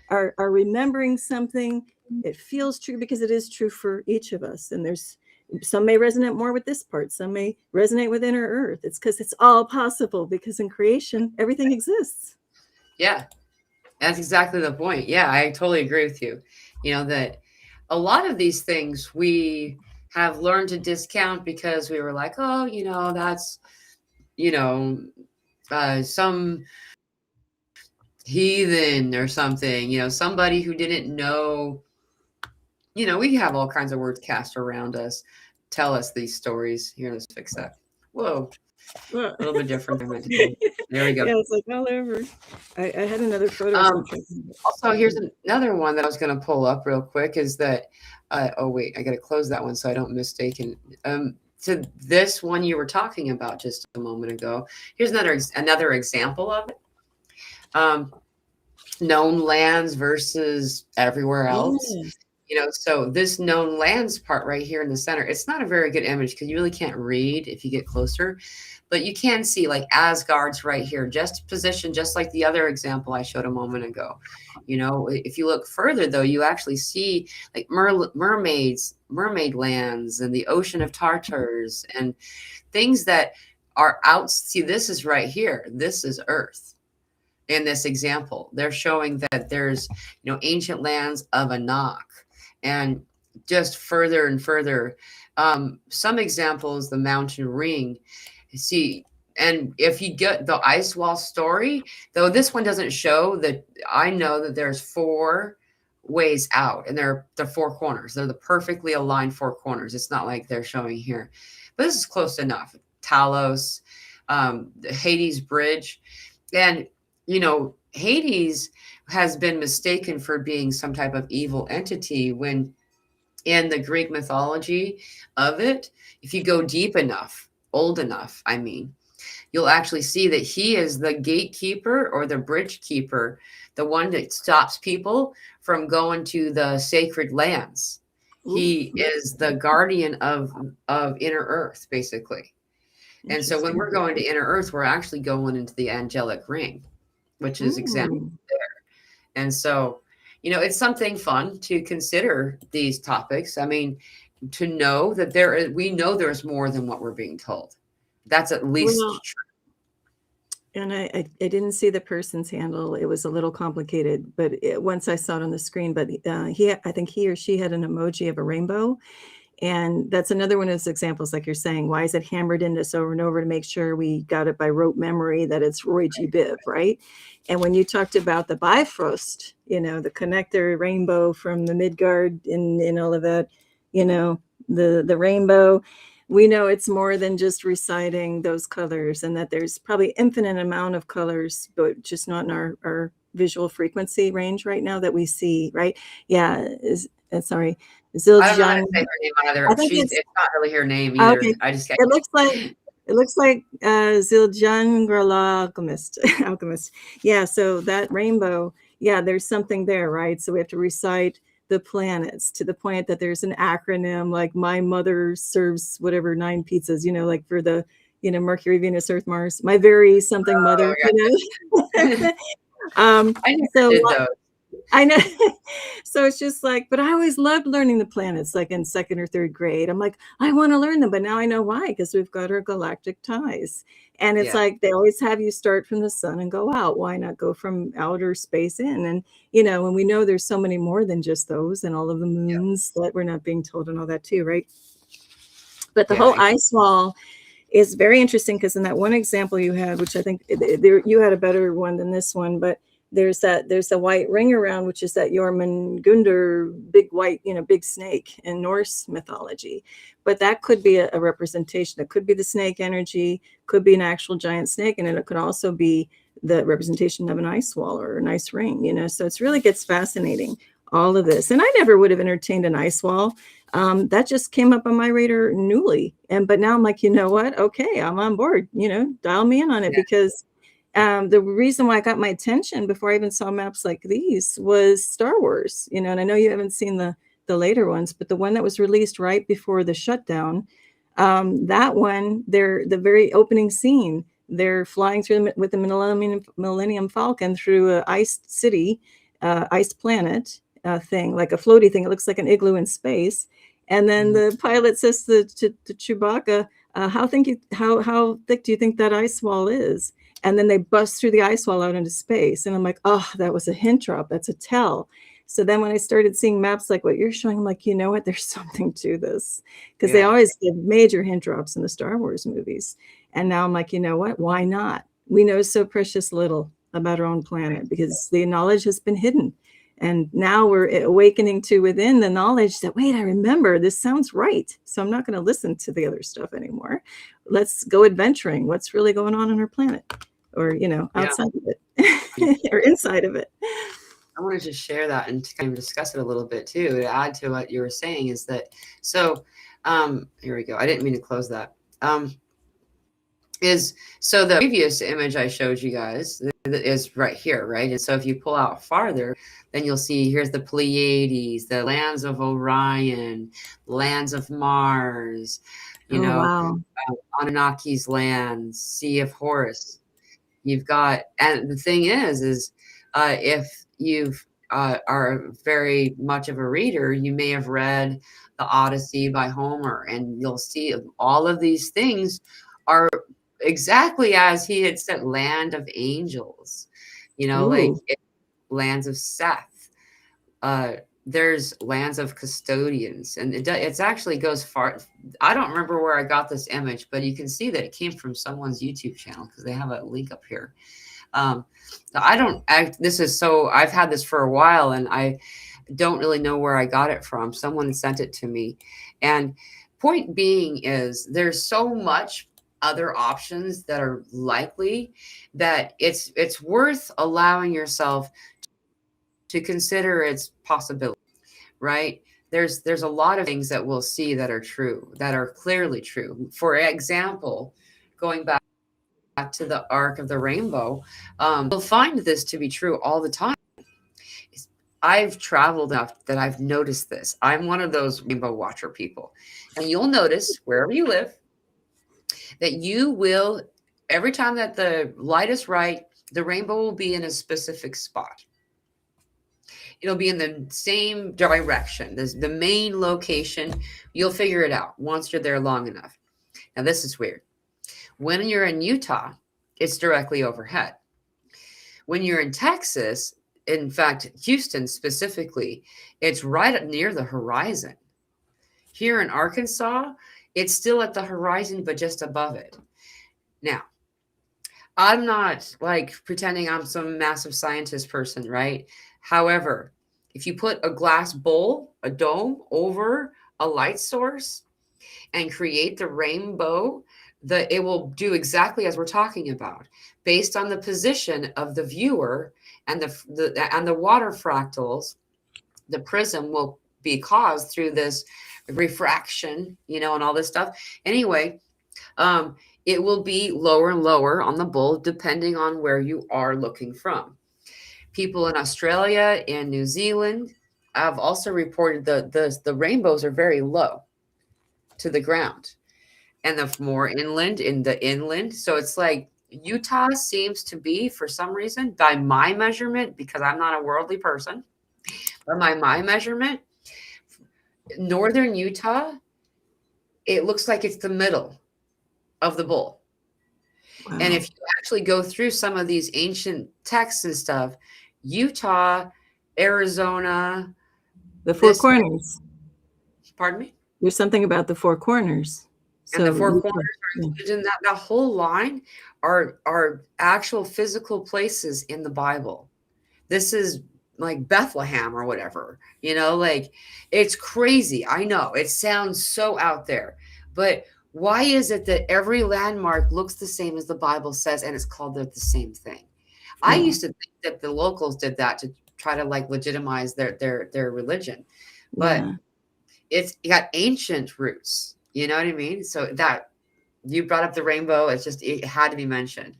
are remembering something. It feels true because it is true for each of us. And there's some may resonate more with this part. Some may resonate with inner Earth. It's because it's all possible, because in creation, everything exists. Yeah, that's exactly the point. Yeah, I totally agree with you. That a lot of these things we have learned to discount because we were like, oh, that's, some heathen or something, somebody who didn't know. We have all kinds of words cast around us, tell us these stories. Here, let's fix that. Whoa, Well, a little bit different than I meant to do. There we go. yeah, it's like all over. I had another photo. Also, here's another one that I was going to pull up real quick is that, oh, wait, I got to close that one so I don't mistake. To this one you were talking about just a moment ago, here's another example of it. Known lands versus everywhere else. Yes. So this known lands part right here in the center, it's not a very good image because you really can't read if you get closer, but you can see like Asgard's right here, just positioned just like the other example I showed a moment ago. If you look further though, you actually see like mermaid lands and the ocean of Tartars and things that are out. See, this is right here. This is Earth. In this example, they're showing that there's, ancient lands of Anak and just further and further. Some examples, the mountain ring. See, and if you get the ice wall story, though this one doesn't show that, I know that there's 4 ways out and they're the 4 corners. They're the perfectly aligned 4 corners. It's not like they're showing here, but this is close enough. Talos, the Hades Bridge. And Hades has been mistaken for being some type of evil entity when in the Greek mythology of it, if you go deep enough, old enough, I mean, you'll actually see that he is the gatekeeper or the bridge keeper, the one that stops people from going to the sacred lands. He is the guardian of inner earth, basically. And so when we're going to inner earth, we're actually going into the angelic ring, which is examined there. And so, it's something fun to consider these topics. I mean, to know that we know there's more than what we're being told. That's at least true. And I didn't see the person's handle. It was a little complicated, but once I saw it on the screen, but I think he or she had an emoji of a rainbow. And that's another one of those examples, like you're saying, why is it hammered into us over and over to make sure we got it by rote memory that it's Roy G. Biv, right? And when you talked about the Bifrost, the connector rainbow from the Midgard and all of that, the rainbow, we know it's more than just reciting those colors and that there's probably infinite amount of colors, but just not in our visual frequency range right now that we see, right? Yeah, sorry. I don't know how to say her name either. It's not really her name either. Okay. I just it looks like Zildjian alchemist. Yeah, so that rainbow, yeah, there's something there, right? So we have to recite the planets to the point that there's an acronym like my mother serves whatever 9 pizzas, like for the Mercury, Venus, Earth, Mars, my very something mother, I never did those. I know. So it's just like, but I always loved learning the planets, like in 2nd or 3rd grade. I'm like, I want to learn them, but now I know why, because we've got our galactic ties. And it's like, they always have you start from the sun and go out. Why not go from outer space in? And, and we know there's so many more than just those and all of the moons that we're not being told and all that too, right? But the whole ice wall is very interesting because in that one example you had, which I think you had a better one than this one, but there's a white ring around, which is that Jormungandr, big white, big snake in Norse mythology. But that could be a representation. It could be the snake energy, could be an actual giant snake, and it could also be the representation of an ice wall or an ice ring, So it really gets fascinating, all of this. And I never would have entertained an ice wall. That just came up on my radar newly. But now I'm like, you know what? Okay, I'm on board, dial me in on it because the reason why I got my attention before I even saw maps like these was Star Wars, and I know you haven't seen the later ones, but the one that was released right before the shutdown, that one, the very opening scene, they're flying through with the Millennium Falcon through a iced city, iced planet thing, like a floaty thing. It looks like an igloo in space. And then the pilot says to Chewbacca, how thick do you think that ice wall is? And then they bust through the ice wall out into space. And I'm like, oh, that was a hint drop. That's a tell. So then when I started seeing maps like what you're showing, I'm like, you know what? There's something to this. Because they always give major hint drops in the Star Wars movies. And now I'm like, you know what? Why not? We know so precious little about our own planet because the knowledge has been hidden. And now we're awakening to within the knowledge that, wait, I remember this sounds right. So I'm not going to listen to the other stuff anymore. Let's go adventuring. What's really going on our planet, or, outside of it or inside of it. I wanted to share that and to kind of discuss it a little bit too, to add to what you were saying is that, so here we go. I didn't mean to close that. So the previous image I showed you guys is right here, right? And so if you pull out farther, then you'll see here's the Pleiades, the lands of Orion, lands of Mars, Wow. Anunnaki's lands, Sea of Horus. You've got, and the thing is if you've are very much of a reader, you may have read the Odyssey by Homer, and you'll see all of these things are exactly as he had said, land of angels, like lands of Seth. There's lands of custodians, and it's actually goes far. I don't remember where I got this image, but you can see that it came from someone's YouTube channel because they have a link up here. I've had this for a while, and I don't really know where I got it from. Someone sent it to me, and point being is there's so much other options that are likely that it's worth allowing yourself to consider its possibility, right? There's a lot of things that we'll see that are true, that are clearly true. For example, going back to the arc of the rainbow, you'll find this to be true all the time. I've traveled enough that I've noticed this. I'm one of those rainbow watcher people. And you'll notice wherever you live that you will, every time that the light is right, the rainbow will be in a specific spot. It'll be in the same direction. This the main location. You'll figure it out once you're there long enough. Now, this is weird. When you're in Utah, it's directly overhead. When you're in Texas, in fact, Houston specifically, it's right up near the horizon. Here in Arkansas, it's still at the horizon, but just above it. Now, I'm not like pretending I'm some massive scientist person, right? However, if you put a glass bowl, a dome over a light source and create the rainbow, it will do exactly as we're talking about, based on the position of the viewer and the water fractals. The prism will be caused through this refraction, and all this stuff. Anyway, it will be lower and lower on the bowl depending on where you are looking from. People in Australia and New Zealand have also reported the rainbows are very low to the ground, and the more inland in the inland. So it's like Utah seems to be, for some reason, by my measurement, because I'm not a worldly person, but by my measurement, northern Utah, it looks like it's the middle of the bowl. Wow. And if you actually go through some of these ancient texts and stuff, Utah, Arizona, the Four Corners. Pardon me? There's something about the Four Corners. And the Four Corners are included in that whole line are actual physical places in the Bible. This is like Bethlehem or whatever, like it's crazy. I know it sounds so out there, but why is it that every landmark looks the same as the Bible says and it's called the same thing? Yeah. I used to think that the locals did that to try to like legitimize their religion, but it's got ancient roots. You know what I mean? So that you brought up the rainbow, it had to be mentioned.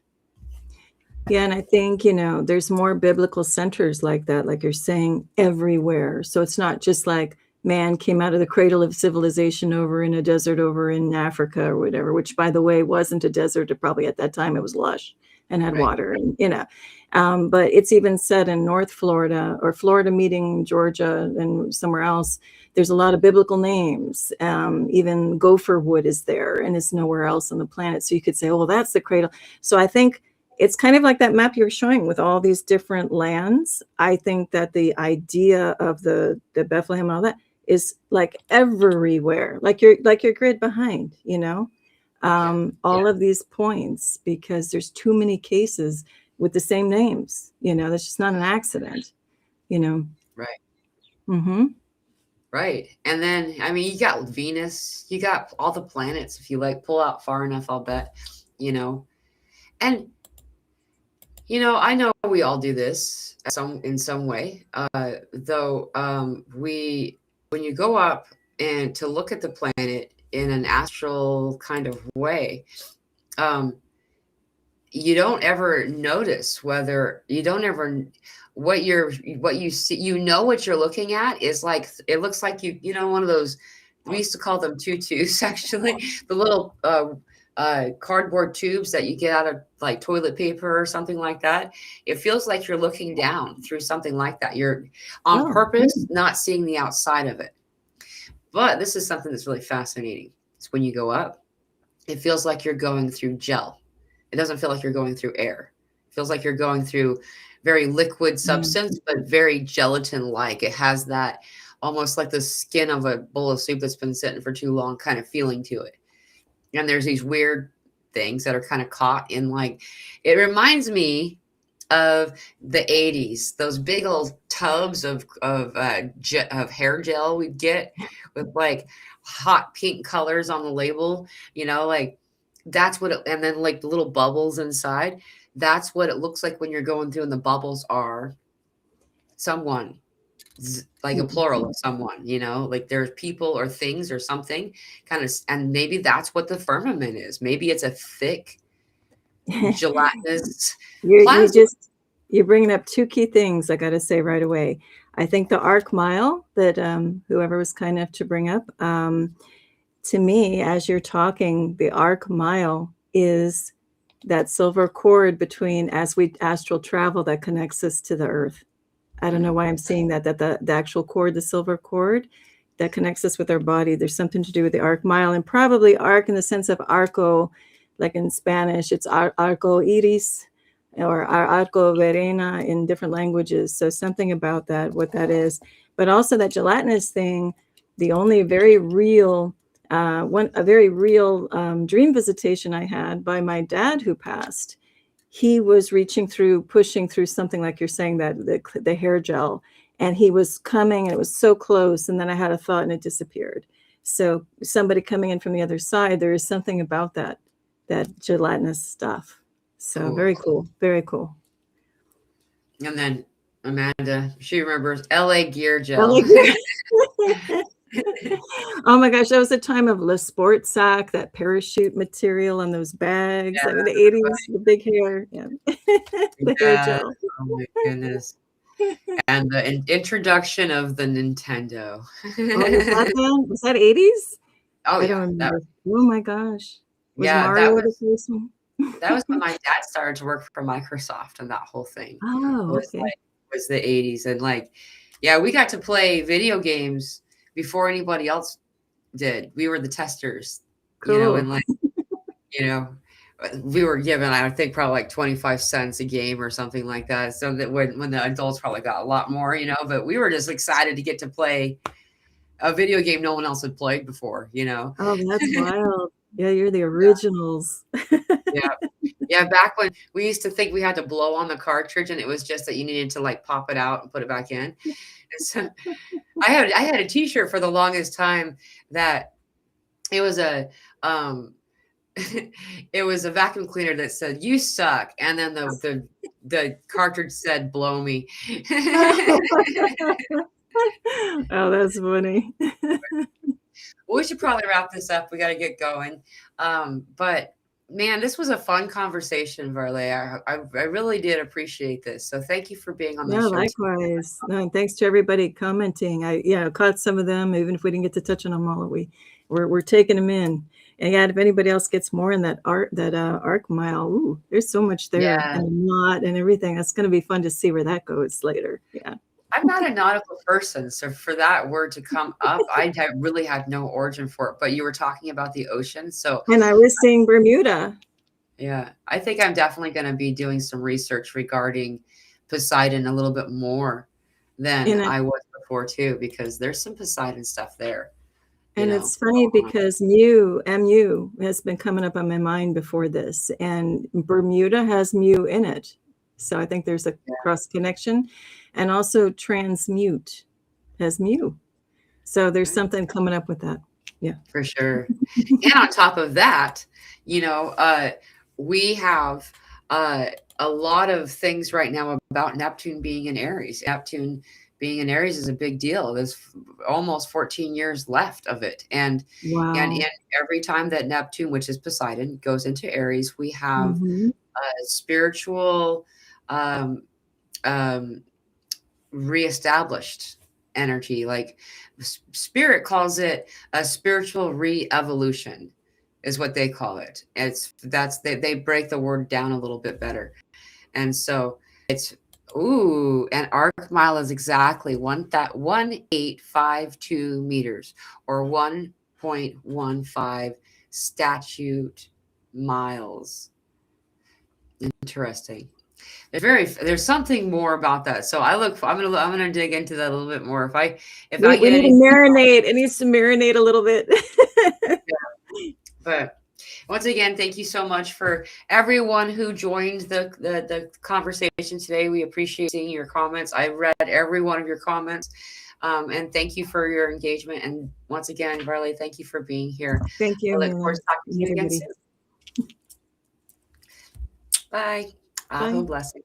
Yeah, and I think, there's more biblical centers like that, like you're saying, everywhere. So it's not just like man came out of the cradle of civilization over in a desert over in Africa or whatever, which, by the way, wasn't a desert. Probably at that time it was lush and had water, and, but it's even said in North Florida or Florida meeting Georgia and somewhere else, there's a lot of biblical names. Even gopher wood is there and it's nowhere else on the planet. So you could say, oh, well, that's the cradle. So I think it's kind of like that map you're showing with all these different lands. I think that the idea of the Bethlehem and all that is like everywhere, like your grid behind, all of these points, because there's too many cases with the same names, that's just not an accident, Right. Mm-hmm. Right. And then, I mean, you got Venus, you got all the planets. If you like pull out far enough, I'll bet, you know. And, I know we all do this in some way. Though when you go up and to look at the planet in an astral kind of way, um, you don't ever notice whether you don't ever what you see, what you're looking at is like, it looks like one of those, we used to call them tutus actually, the little cardboard tubes that you get out of like toilet paper or something like that. It feels like you're looking down through something like that. You're on purpose not seeing the outside of it. But this is something that's really fascinating. It's when you go up, it feels like you're going through gel. It doesn't feel like you're going through air. It feels like you're going through very liquid substance, but very gelatin-like. It has that almost like the skin of a bowl of soup that's been sitting for too long kind of feeling to it. And there's these weird things that are kind of caught in, like, it reminds me of the 80s, those big old tubs of hair gel we'd get with like hot pink colors on the label, like that's what and then like the little bubbles inside. That's what it looks like when you're going through, and the bubbles are someone, like a plural of someone, like there's people or things or something kind of, and maybe that's what the firmament is. Maybe it's a thick gelatinous you're bringing up two key things I got to say right away. I think the arc mile that whoever was kind enough to bring up, to me, as you're talking, the arc mile is that silver cord between, as we astral travel, that connects us to the earth. I don't know why I'm seeing that the actual cord, the silver cord that connects us with our body, there's something to do with the arc mile, and probably arc in the sense of arco, like in Spanish, it's arco iris or arco verena in different languages. So something about that, what that is. But also that gelatinous thing, the only very real dream visitation I had by my dad who passed. He was pushing through something like you're saying, that the hair gel, and he was coming, and it was so close, and then I had a thought and it disappeared. So somebody coming in from the other side, there is something about that gelatinous stuff. So cool. Very cool. Very cool. And then Amanda, she remembers LA gear gel. Oh my gosh, that was a time of Le Sport sac, that parachute material on those bags. Yeah, the 80s, right. The big hair. Yeah. The hair gel. Oh my goodness. And the introduction of the Nintendo. Was that 80s? Oh, I don't remember. Oh my gosh. Was Mario the first one? That was when my dad started to work for Microsoft, and that whole thing. Oh, okay. Was the 80s. And we got to play video games before anybody else did. We were the testers, cool. And we were given, I think, probably like 25 cents a game or something like that. So that when the adults probably got a lot more, but we were just excited to get to play a video game no one else had played before, Oh, that's wild. Yeah, you're the originals. Yeah. Back when we used to think we had to blow on the cartridge, and it was just that you needed to like pop it out and put it back in. And so I had a T-shirt for the longest time that it was a it was a vacuum cleaner that said "You suck," and then the cartridge said "Blow me." Oh, that's funny. Well, we should probably wrap this up. We got to get going. But man, this was a fun conversation, Varleigh. I really did appreciate this. So thank you for being on the show. Likewise. No, and thanks to everybody commenting. I caught some of them, even if we didn't get to touch on them all. We're taking them in. And if anybody else gets more in that arc mile, there's so much there, and a knot and everything. That's going to be fun to see where that goes later. Yeah. I'm not a nautical person, so for that word to come up, I really had no origin for it. But you were talking about the ocean, and I was saying Bermuda. Yeah, I think I'm definitely going to be doing some research regarding Poseidon a little bit more than I was before too, because there's some Poseidon stuff there. And it's funny because MU has been coming up on my mind before this, and Bermuda has mu in it. So I think there's a cross connection. and also transmute has mu. So there's something coming up with that. Yeah, for sure. And on top of that, you know, we have a lot of things right now about Neptune being in Aries. Neptune being in Aries is a big deal. There's almost 14 years left of it, and wow. every time that Neptune, which is Poseidon, goes into Aries, we have Mm-hmm. a spiritual um, um, reestablished energy. Like Spirit calls it a spiritual re-evolution, is what they call it. They break the word down a little bit better. And so it's and arc mile is exactly 1852 meters, or 1.15 statute miles. Interesting. There's something more about that. So I'm gonna dig into that a little bit more. If I We get need to anything, marinate. It needs to marinate a little bit. but once again, thank you so much for everyone who joined the conversation today. We appreciate seeing your comments. I read every one of your comments. And thank you for your engagement. And once again, Varleigh, thank you for being here. Thank you, I look forward Mila. to talking to you again Everybody. soon. Bye. Bye. Blessing.